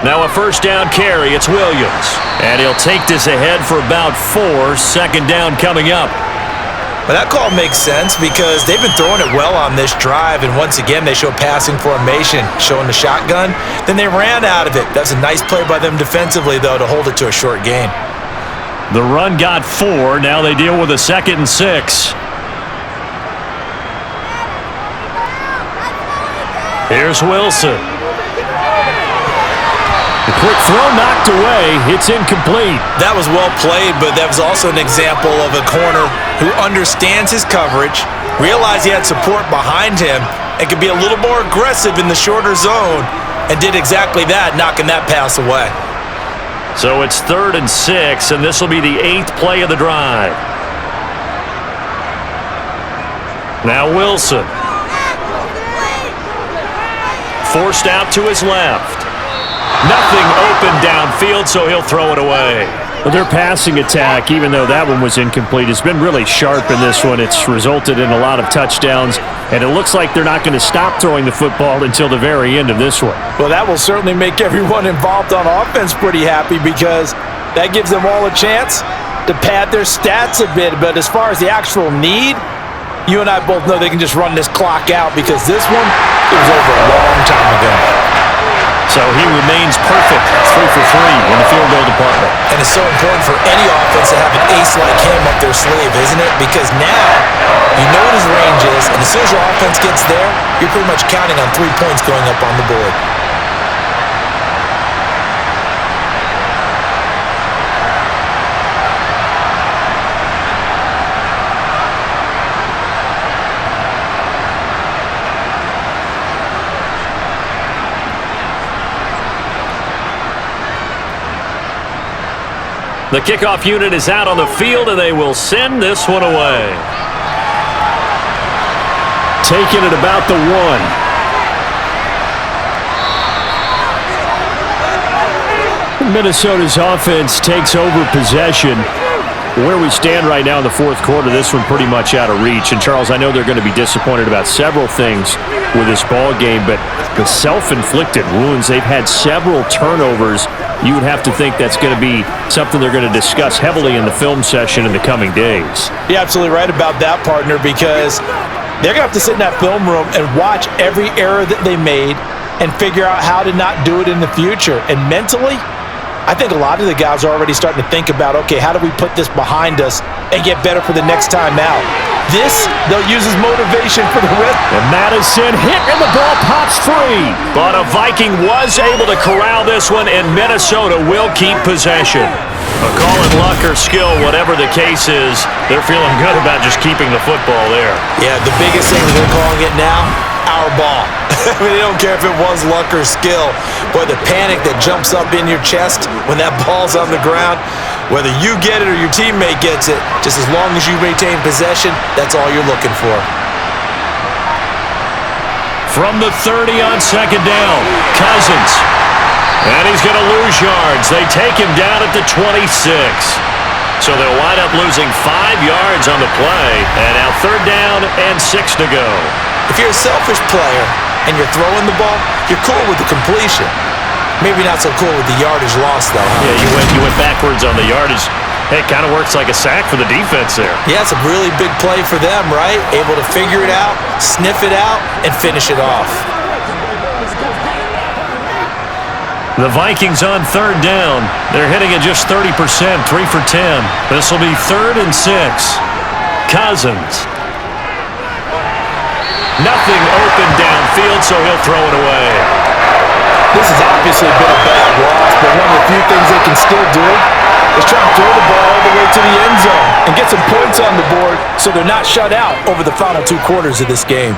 Speaker 2: Now a first down carry. It's Williams. And he'll take this ahead for about 4. Second down coming up.
Speaker 3: But that call makes sense because they've been throwing it well on this drive, and once again they show passing formation, showing the shotgun. Then they ran out of it. That's a nice play by them defensively, though, to hold it to a short gain.
Speaker 2: The run got 4. Now they deal with a 2nd and 6. Here's Wilson.
Speaker 5: The quick throw knocked away. It's incomplete.
Speaker 3: That was well played, but that was also an example of a corner who understands his coverage, realized he had support behind him, and could be a little more aggressive in the shorter zone, and did exactly that, knocking that pass away.
Speaker 2: So it's 3rd and 6, and this will be the 8th play of the drive. Now Wilson. Forced out to his left. Nothing open downfield, so he'll throw it away.
Speaker 5: Well, their passing attack, even though that one was incomplete, has been really sharp in this one. It's resulted in a lot of touchdowns, and it looks like they're not going to stop throwing the football until the very end of this one.
Speaker 4: Well, that will certainly make everyone involved on offense pretty happy because that gives them all a chance to pad their stats a bit. But as far as the actual need, you and I both know they can just run this clock out because this one, it was over a long time ago.
Speaker 5: So he remains perfect, 3 for 3 in the field goal department.
Speaker 3: And it's so important for any offense to have an ace like him up their sleeve, isn't it? Because now you know what his range is, and as soon as your offense gets there, you're pretty much counting on 3 points going up on the board.
Speaker 5: The kickoff unit is out on the field, and they will send this one away. Taking it about the 1. Minnesota's offense takes over possession. Where we stand right now in the fourth quarter, this one pretty much out of reach. And, Charles, I know they're going to be disappointed about several things with this ball game, but the self-inflicted wounds, they've had several turnovers. You would have to think that's going to be something they're going to discuss heavily in the film session in the coming days.
Speaker 4: You're absolutely right about that, partner, because they're going to have to sit in that film room and watch every error that they made and figure out how to not do it in the future. And mentally, I think a lot of the guys are already starting to think about, okay, how do we put this behind us and get better for the next time out? This, they'll use as motivation for the rest.
Speaker 5: And Madison hit, and the ball pops free. But a Viking was able to corral this one, and Minnesota will keep possession. A call in luck or skill, whatever the case is, they're feeling good about just keeping the football there.
Speaker 3: Yeah, the biggest thing they're calling it now, our ball. I mean, they don't care if it was luck or skill. Boy, the panic that jumps up in your chest when that ball's on the ground, whether you get it or your teammate gets it, just as long as you maintain possession, that's all you're looking for.
Speaker 5: From the 30 on second down, Cousins. And he's going to lose yards. They take him down at the 26. So they'll wind up losing 5 yards on the play. And now 3rd down and 6 to go.
Speaker 3: If you're a selfish player and you're throwing the ball, you're cool with the completion. Maybe not so cool with the yardage loss, though.
Speaker 5: Yeah, you went backwards on the yardage. It kind of works like a sack for the defense there.
Speaker 3: Yeah, it's a really big play for them, right? Able to figure it out, sniff it out, and finish it off.
Speaker 5: The Vikings on 3rd down. They're hitting at just 30%, 3 for 10. This will be 3rd and 6. Cousins. Nothing open downfield, so he'll throw it away.
Speaker 4: This has obviously been a bad loss, but one of the few things they can still do is try to throw the ball all the way to the end zone and get some points on the board so they're not shut out over the final 2 quarters of this game.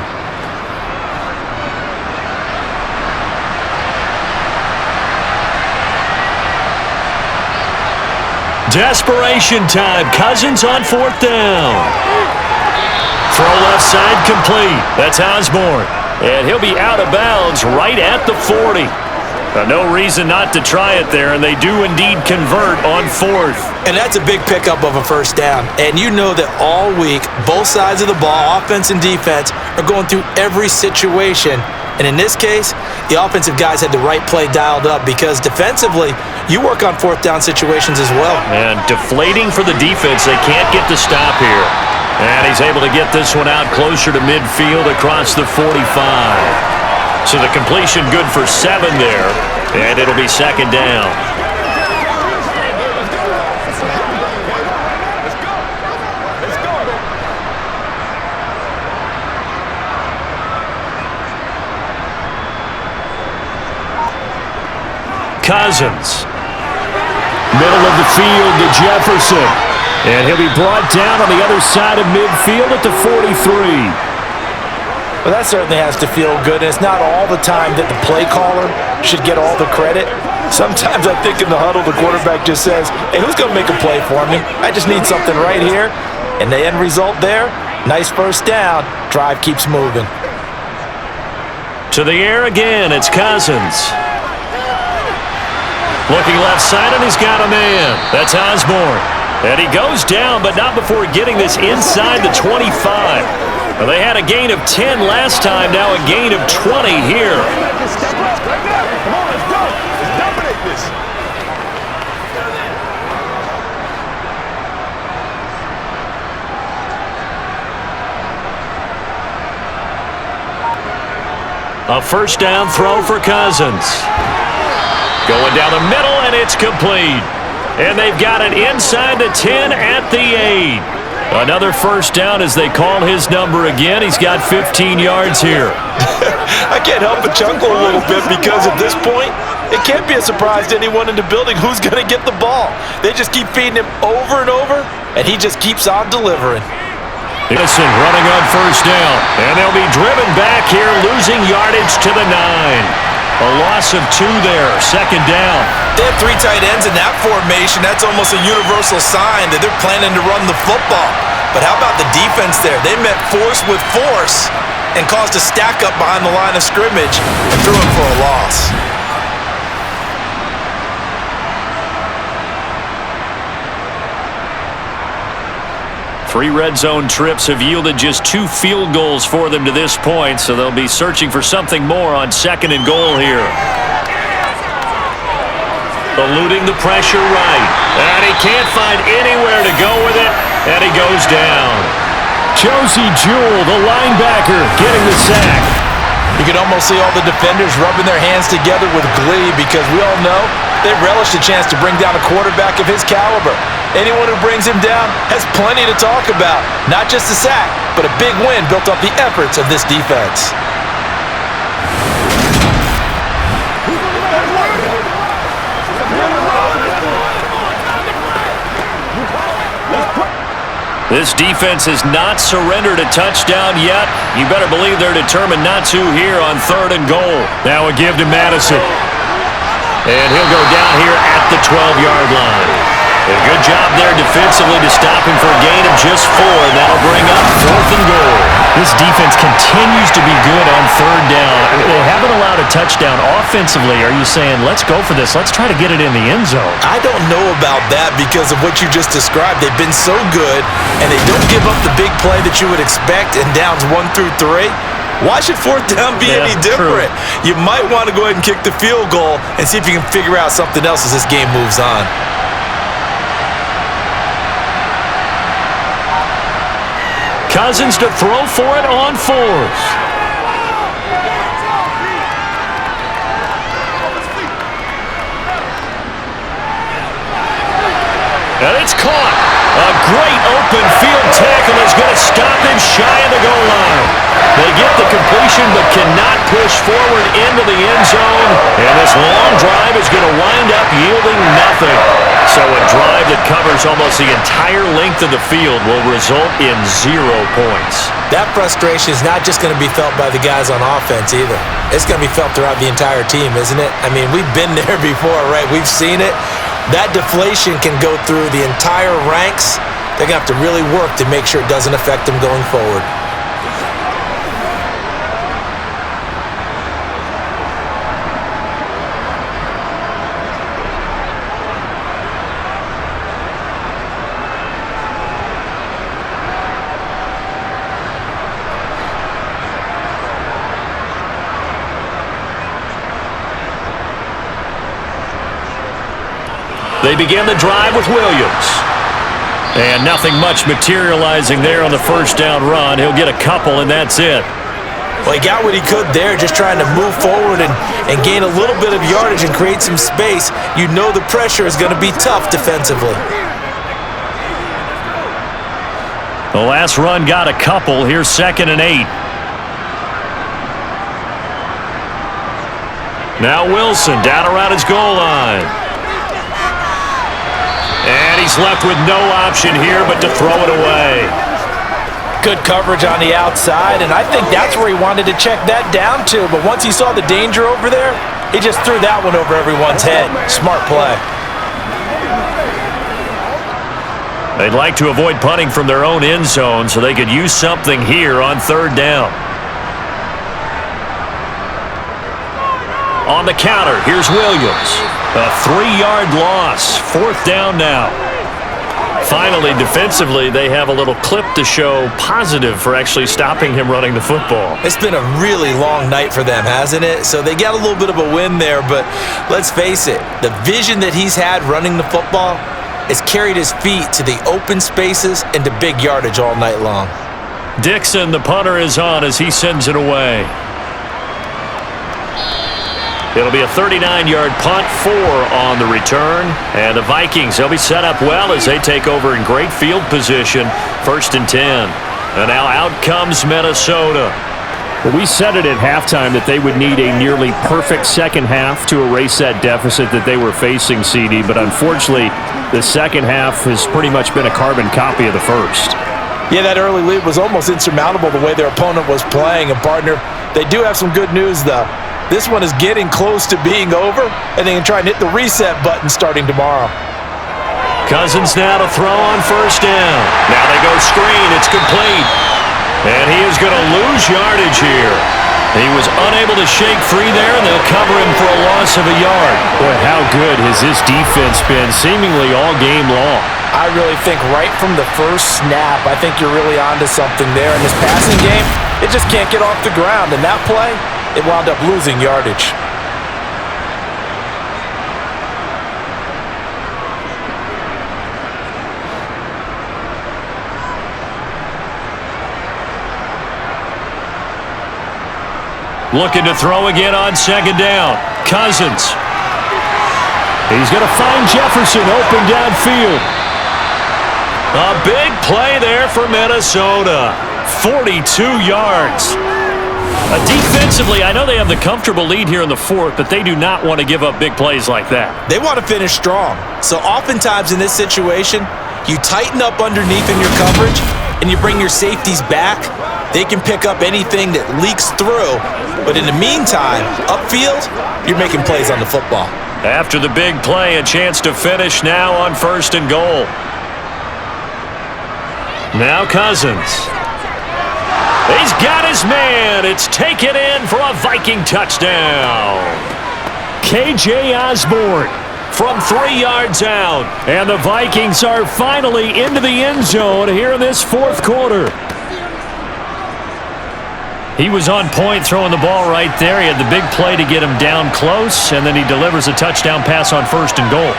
Speaker 5: Desperation time. Cousins on 4th down. Throw left side complete. That's Osborne. And he'll be out of bounds right at the 40. No reason not to try it there, and they do indeed convert on 4th.
Speaker 3: And that's a big pickup of a 1st down. And you know that all week, both sides of the ball, offense and defense, are going through every situation. And in this case, the offensive guys had the right play dialed up because defensively, you work on 4th down situations as well.
Speaker 5: And deflating for the defense. They can't get the stop here. And he's able to get this one out closer to midfield across the 45. So the completion good for 7 there, and it'll be 2nd down. Cousins. Middle of the field to Jefferson. And he'll be brought down on the other side of midfield at the 43.
Speaker 4: Well, that certainly has to feel good, and it's not all the time that the play caller should get all the credit. Sometimes I think in the huddle, the quarterback just says, hey, who's going to make a play for me? I just need something right here. And the end result there, nice 1st down. Drive keeps moving.
Speaker 5: To the air again, it's Cousins. Looking left side, and he's got a man. That's Osborne. And he goes down, but not before getting this inside the 25. Well, they had a gain of 10 last time, now a gain of 20 here.
Speaker 6: Step up right now. Come on, let's go. Let's dominate this.
Speaker 5: A 1st down throw for Cousins.
Speaker 2: Going down the middle, and it's complete. And they've got it inside the 10 at the 8. Another first down as they call his number again. He's got 15 yards here.
Speaker 4: I can't help but chuckle a little bit because at this point, it can't be a surprise to anyone in the building who's going to get the ball. They just keep feeding him over and over, and he just keeps on delivering.
Speaker 2: Innocent running on first down, and they'll be driven back here, losing yardage to the 9. A loss of 2 there, second down.
Speaker 3: They have 3 tight ends in that formation. That's almost a universal sign that they're planning to run the football. But how about the defense there? They met force with force and caused a stack up behind the line of scrimmage and threw it for a loss.
Speaker 2: 3 red zone trips have yielded just 2 field goals for them to this point, so they'll be searching for something more on second and goal here. Eluding the pressure right, and he can't find anywhere to go with it, and he goes down.
Speaker 5: Josie Jewell, the linebacker, getting the sack.
Speaker 4: You can almost see all the defenders rubbing their hands together with glee because we all know they relish the chance to bring down a quarterback of his caliber. Anyone who brings him down has plenty to talk about. Not just a sack, but a big win built off the efforts of this defense.
Speaker 2: This defense has not surrendered a touchdown yet. You better believe they're determined not to here on third and goal. Now a give to Madison. And he'll go down here at the 12-yard line. A good job there defensively to stop him for a gain of just 4, and that'll bring up fourth and goal.
Speaker 5: This defense continues to be good on third down. They haven't allowed a touchdown offensively. Are you saying, let's go for this, let's try to get it in the end zone?
Speaker 3: I don't know about that because of what you just described. They've been so good, and they don't give up the big play that you would expect in downs 1 through 3. Why should fourth down be any different? True. You might want to go ahead and kick the field goal and see if you can figure out something else as this game moves on.
Speaker 2: Cousins to throw for it on 4th. And it's caught. A great open field tackle is going to stop him shy of the goal line. They get the completion but cannot push forward into the end zone. And this long drive is going to wind up yielding nothing. So a drive that covers almost the entire length of the field will result in 0 points.
Speaker 3: That frustration is not just going to be felt by the guys on offense either. It's going to be felt throughout the entire team, isn't it? I mean, we've been there before, right? We've seen it. That deflation can go through the entire ranks. They're going to have to really work to make sure it doesn't affect them going forward.
Speaker 2: They begin the drive with Williams. And nothing much materializing there on the first down run. He'll get a couple, and that's it.
Speaker 3: Well, he got what he could there, just trying to move forward and gain a little bit of yardage and create some space. You know the pressure is going to be tough defensively.
Speaker 2: The last run got a couple. Here's 2nd and 8. Now Wilson down around his goal line. And he's left with no option here but to throw it away.
Speaker 4: Good coverage on the outside, and I think that's where he wanted to check that down to. But once he saw the danger over there, he just threw that one over everyone's head. Smart play.
Speaker 2: They'd like to avoid punting from their own end zone so they could use something here on third down. On the counter, here's Williams. A 3-yard loss. 4th down now. Finally, defensively, they have a little clip to show positive for actually stopping him running the football.
Speaker 3: It's been a really long night for them, hasn't it? So they got a little bit of a win there, but let's face it, the vision that he's had running the football has carried his feet to the open spaces and to big yardage all night long.
Speaker 2: Dixon, the punter, is on as he sends it away. It'll be a 39-yard punt, 4 on the return. And the Vikings, they'll be set up well as they take over in great field position. 1st and 10. And now out comes Minnesota.
Speaker 5: Well, we said it at halftime that they would need a nearly perfect second half to erase that deficit that they were facing, CD. But unfortunately, the second half has pretty much been a carbon copy of the first.
Speaker 4: Yeah, that early lead was almost insurmountable the way their opponent was playing. And, partner, they do have some good news, though. This one is getting close to being over, and they can try and hit the reset button starting tomorrow.
Speaker 2: Cousins now to throw on 1st down. Now they go screen. It's complete. And he is going to lose yardage here. He was unable to shake free there, and they'll cover him for a loss of a yard.
Speaker 5: Boy, how good has this defense been seemingly all game long?
Speaker 4: I really think right from the first snap, I think you're really onto something there. In this passing game, it just can't get off the ground. And that play, it wound up losing yardage.
Speaker 2: Looking to throw again on 2nd down. Cousins.
Speaker 5: He's going to find Jefferson open downfield.
Speaker 2: A big play there for Minnesota. 42 yards. Defensively, I know they have the comfortable lead here in the 4th, but they do not want to give up big plays like that.
Speaker 3: They want to finish strong. So oftentimes in this situation, you tighten up underneath in your coverage and you bring your safeties back. They can pick up anything that leaks through. But in the meantime, upfield, you're making plays on the football.
Speaker 2: After the big play, a chance to finish now on 1st and goal. Now Cousins. He's got his man. It's taken in for a Viking touchdown.
Speaker 5: KJ Osborne
Speaker 2: from 3 yards out.
Speaker 5: And the Vikings are finally into the end zone here in this 4th quarter.
Speaker 2: He was on point throwing the ball right there. He had the big play to get him down close, and then he delivers a touchdown pass on 1st and goal.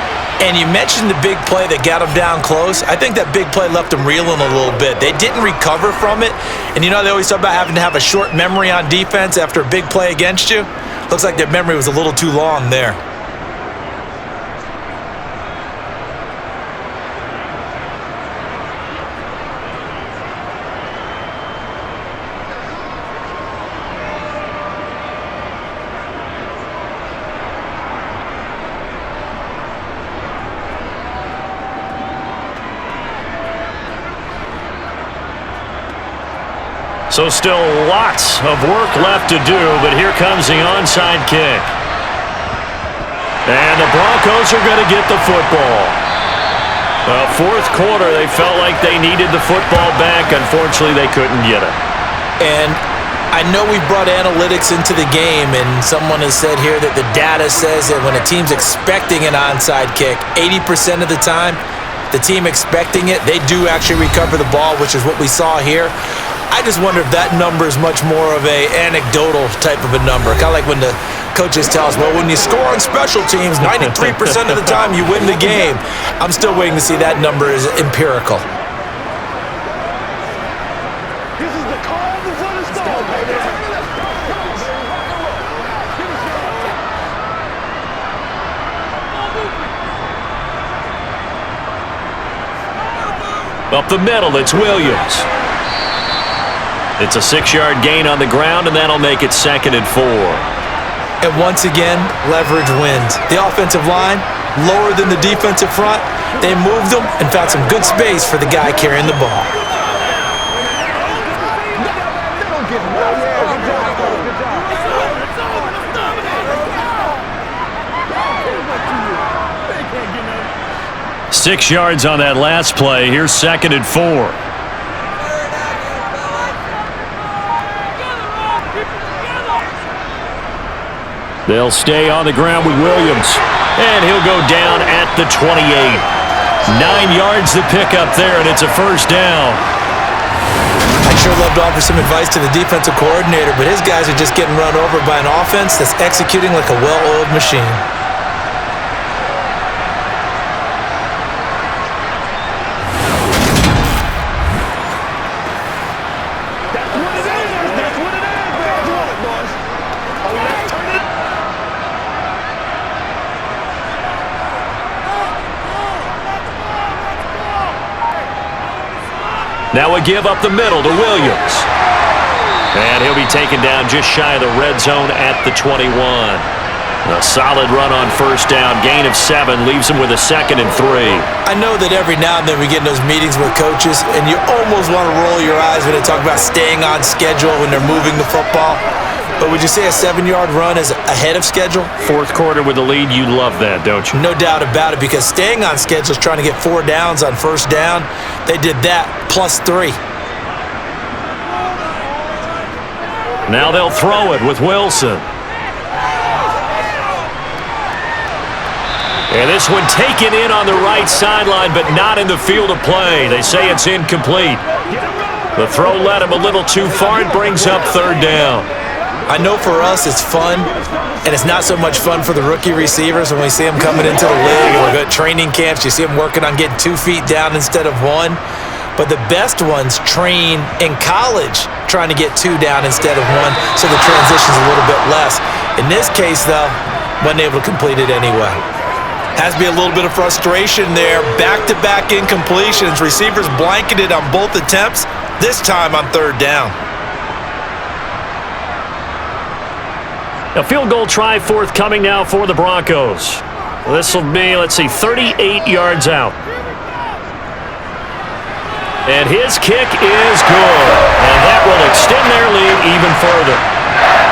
Speaker 3: And you mentioned the big play that got him down close. I think that big play left him reeling a little bit. They didn't recover from it. And you know they always talk about having to have a short memory on defense after a big play against you? Looks like their memory was a little too long there.
Speaker 2: So still lots of work left to do, but here comes the onside kick. And the Broncos are going to get the football. 4th quarter, they felt like they needed the football back. Unfortunately, they couldn't get it.
Speaker 3: And I know we've brought analytics into the game, and someone has said here that the data says that when a team's expecting an onside kick, 80% of the time, the team expecting it, they do actually recover the ball, which is what we saw here. I just wonder if that number is much more of a anecdotal type of a number. Kind of like when the coaches tell us, well, when you score on special teams, 93% of the time you win the game. I'm still waiting to see that number is empirical.
Speaker 6: This is the call before the storm, baby.
Speaker 2: Up the middle, it's Williams. It's a 6-yard gain on the ground, and that'll make it 2nd and 4.
Speaker 3: And once again, leverage wins. The offensive line, lower than the defensive front. They moved them and found some good space for the guy carrying the ball.
Speaker 6: Good job.
Speaker 2: 6 yards on that last play. Here's 2nd and 4.
Speaker 5: They'll stay on the ground with Williams.
Speaker 2: And he'll go down at the 28. 9 yards to pick up there, and it's a 1st down.
Speaker 3: I'd sure love to offer some advice to the defensive coordinator, but his guys are just getting run over by an offense that's executing like a well-oiled machine.
Speaker 2: Now a give up the middle to Williams. And he'll be taken down just shy of the red zone at the 21. A solid run on first down. Gain of 7 leaves him with a 2nd and 3.
Speaker 3: I know that every now and then we get in those meetings with coaches, and you almost want to roll your eyes when they talk about staying on schedule when they're moving the football. But would you say a 7-yard run is ahead of schedule?
Speaker 2: Fourth quarter with the lead, you love that, don't you?
Speaker 3: No doubt about it, because staying on schedule is trying to get 4 downs on first down. They did that plus 3.
Speaker 2: Now they'll throw it with Wilson. And this one taken in on the right sideline, but not in the field of play. They say it's incomplete. The throw led him a little too far. It brings up 3rd down.
Speaker 3: I know for us it's fun, and it's not so much fun for the rookie receivers when we see them coming into the league or at training camps. You see them working on getting 2 feet down instead of 1. But the best ones train in college trying to get 2 down instead of 1, so the transition's a little bit less. In this case, though, wasn't able to complete it anyway. Has to be a little bit of frustration there. Back-to-back incompletions. Receivers blanketed on both attempts, this time on 3rd down.
Speaker 2: A field goal try forthcoming now for the Broncos. This will be, 38 yards out. And his kick is good. And that will extend their lead even further.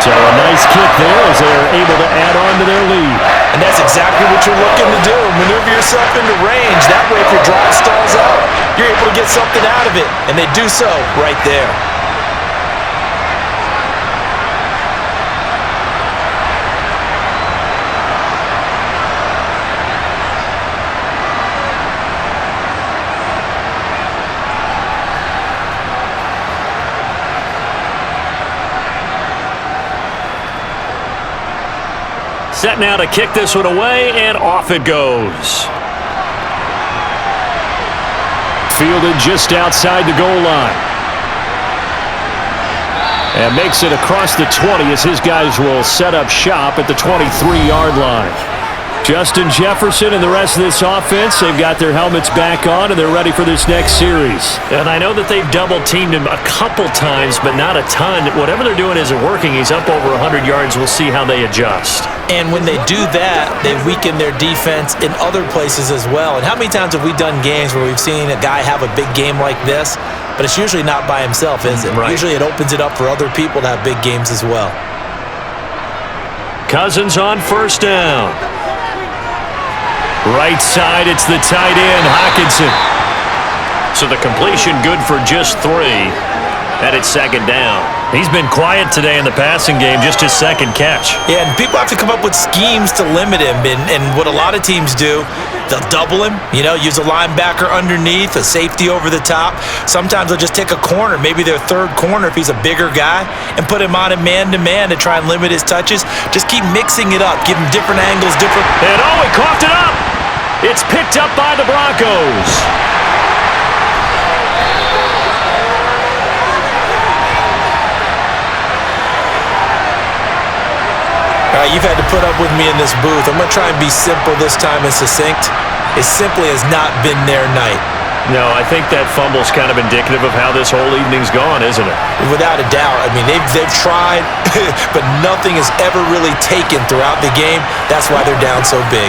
Speaker 5: So a nice kick there as they're able to add on to their lead.
Speaker 3: And that's exactly what you're looking to do. Maneuver yourself into range. That way, if your drive stalls out, you're able to get something out of it. And they do so right there.
Speaker 2: Set now to kick this one away, and off it goes.
Speaker 5: Fielded just outside the goal line. And makes it across the 20 as his guys will set up shop at the 23-yard line. Justin Jefferson and the rest of this offense, they've got their helmets back on, and they're ready for this next series.
Speaker 2: And I know that they've double-teamed him a couple times, but not a ton. Whatever they're doing isn't working. He's up over 100 yards. We'll see how they adjust.
Speaker 3: And when they do that, they weaken their defense in other places as well. And how many times have we done games where we've seen a guy have a big game like this, but it's usually not by himself, is it?
Speaker 2: Right.
Speaker 3: Usually it opens it up for other people to have big games as well.
Speaker 2: Cousins on first down. Right side, it's the tight end, Hockenson. So the completion good for just 3. And it's 2nd down. He's been quiet today in the passing game, just his 2nd catch.
Speaker 3: Yeah, and people have to come up with schemes to limit him. And what a lot of teams do, they'll double him, use a linebacker underneath, a safety over the top. Sometimes they'll just take a corner, maybe their 3rd corner if he's a bigger guy, and put him on a man-to-man to try and limit his touches. Just keep mixing it up, give him different angles, different...
Speaker 2: And he coughed it up! It's picked up by the Broncos.
Speaker 3: All right, you've had to put up with me in this booth. I'm going to try and be simple this time and succinct. It simply has not been their night.
Speaker 2: No, I think that fumble's kind of indicative of how this whole evening's gone, isn't it?
Speaker 3: Without a doubt. I mean, they've tried, but nothing has ever really taken throughout the game. That's why they're down so big.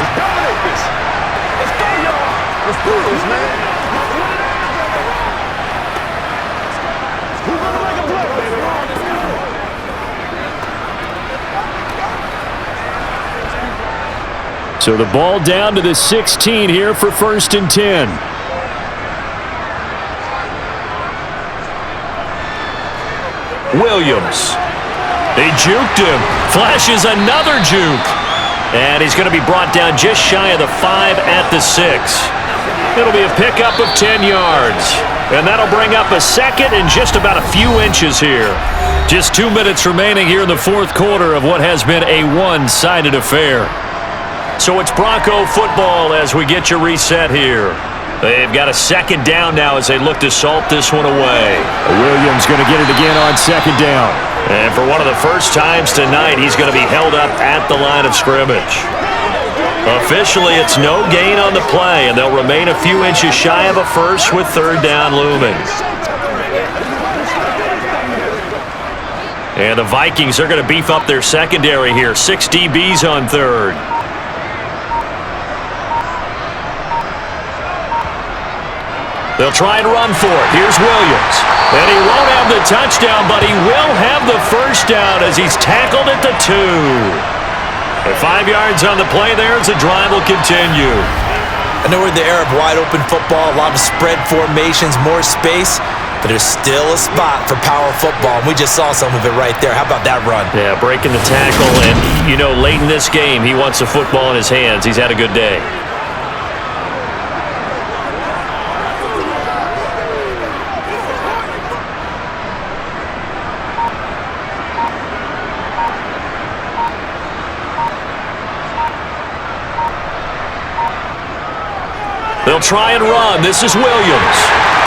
Speaker 6: Let's do this, man. Who's gonna make a play, baby?
Speaker 5: So the ball down to the 16 here for 1st and 10.
Speaker 2: Williams. They juked him. Flashes another juke. And he's going to be brought down just shy of the 5 at the 6. It'll be a pickup of 10 yards. And that'll bring up a 2nd and just about a few inches here. Just 2 minutes remaining here in the 4th quarter of what has been a one-sided affair. So it's Bronco football as we get you reset here. They've got a 2nd down now as they look to salt this one away.
Speaker 5: Williams going to get it again on 2nd down.
Speaker 2: And for one of the first times tonight, he's going to be held up at the line of scrimmage. Officially, it's no gain on the play, and they'll remain a few inches shy of a first with 3rd down looming.
Speaker 5: And the Vikings are going to beef up their secondary here. 6 DBs on third. They'll try and run for it. Here's Williams. And he won't have the touchdown, but he will have the first down as he's tackled at the 2. And 5 yards on the play there as the drive will continue.
Speaker 3: I know we're in the era of wide-open football, a lot of spread formations, more space, but there's still a spot for power football, and we just saw some of it right there. How about that run?
Speaker 5: Yeah, breaking the tackle, and, you know, late in this game, he wants the football in his hands. He's had a good day. They'll try and run. This is Williams.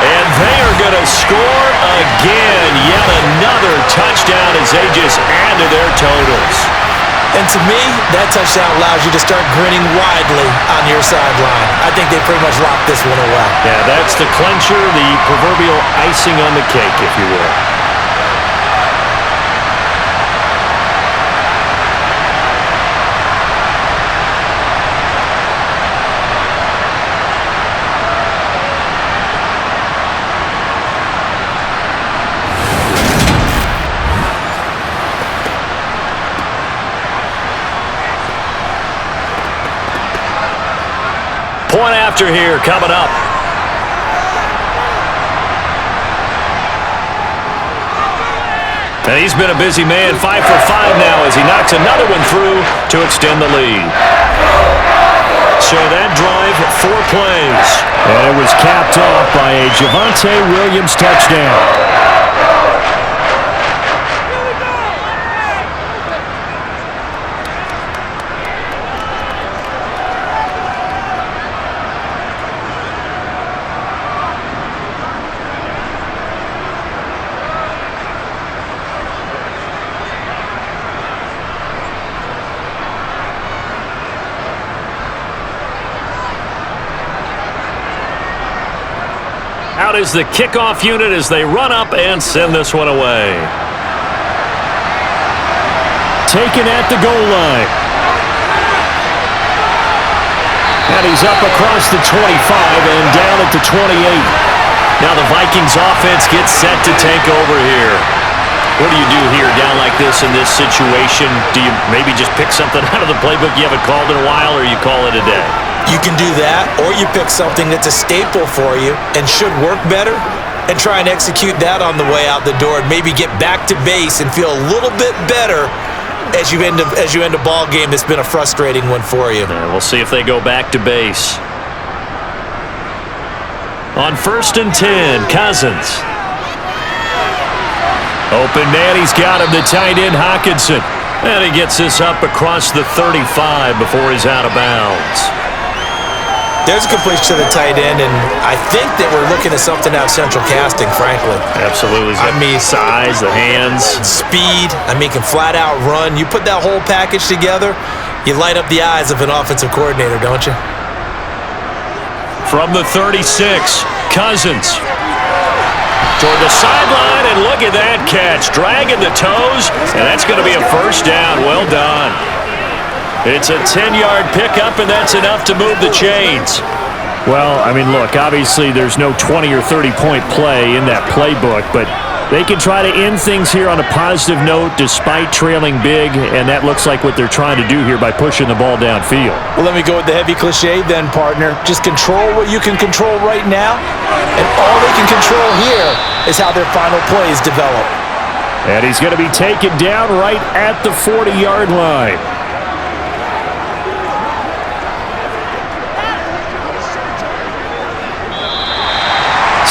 Speaker 5: And they are going to score again. Yet another touchdown as they just add to their totals.
Speaker 3: And to me, that touchdown allows you to start grinning widely on your sideline. I think they pretty much locked this one away.
Speaker 5: Yeah, that's the clincher, the proverbial icing on the cake, if you will. Point after here coming up. And he's been a busy man, 5 for 5 now as he knocks another one through to extend the lead. So that drive, 4 plays. And it was capped off by a Javonte Williams touchdown. Out is the kickoff unit as they run up and send this one away. Taken at the goal line. And he's up across the 25 and down at the 28. Now the Vikings offense gets set to take over here. What do you do here down like this in this situation? Do you maybe just pick something out of the playbook you haven't called in a while, or you call it a day?
Speaker 3: You can do that, or you pick something that's a staple for you and should work better and try and execute that on the way out the door and maybe get back to base and feel a little bit better as you end a ball game that's been a frustrating one for you.
Speaker 5: We'll see if they go back to base. On 1st and 10, Cousins. Open man, he's got him, the tight end Hockenson. And he gets this up across the 35 before he's out of bounds.
Speaker 3: There's a completion to the tight end, and I think that we're looking at something out of central casting, frankly.
Speaker 5: Absolutely. I mean, size, the hands.
Speaker 3: Speed. I mean, can flat out run. You put that whole package together, you light up the eyes of an offensive coordinator, don't you?
Speaker 5: From the 36, Cousins. Toward the sideline, and look at that catch. Dragging the toes, and that's going to be a first down. Well done. It's a 10-yard pickup, and that's enough to move the chains. Well, I mean, look, obviously there's no 20 or 30-point play in that playbook, but they can try to end things here on a positive note despite trailing big, and that looks like what they're trying to do here by pushing the ball downfield.
Speaker 4: Well, let me go with the heavy cliche then, partner. Just control what you can control right now, and all they can control here is how their final plays develop.
Speaker 5: And he's going to be taken down right at the 40-yard line.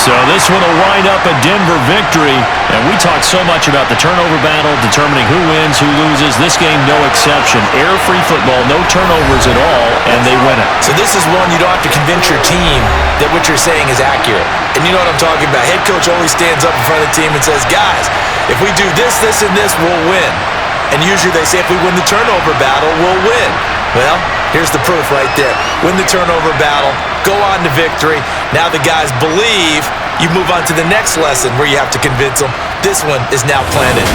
Speaker 5: So this one will wind up a Denver victory. And we talked so much about the turnover battle, determining who wins, who loses. This game, no exception. Air-free football, no turnovers at all, and they win it.
Speaker 3: So this is one you don't have to convince your team that what you're saying is accurate. And you know what I'm talking about. Head coach always stands up in front of the team and says, guys, if we do this, this, and this, we'll win. And usually they say if we win the turnover battle, we'll win. Well, here's the proof right there. Win the turnover battle, go on to victory. Now the guys believe. You move on to the next lesson where you have to convince them. This one is now planted.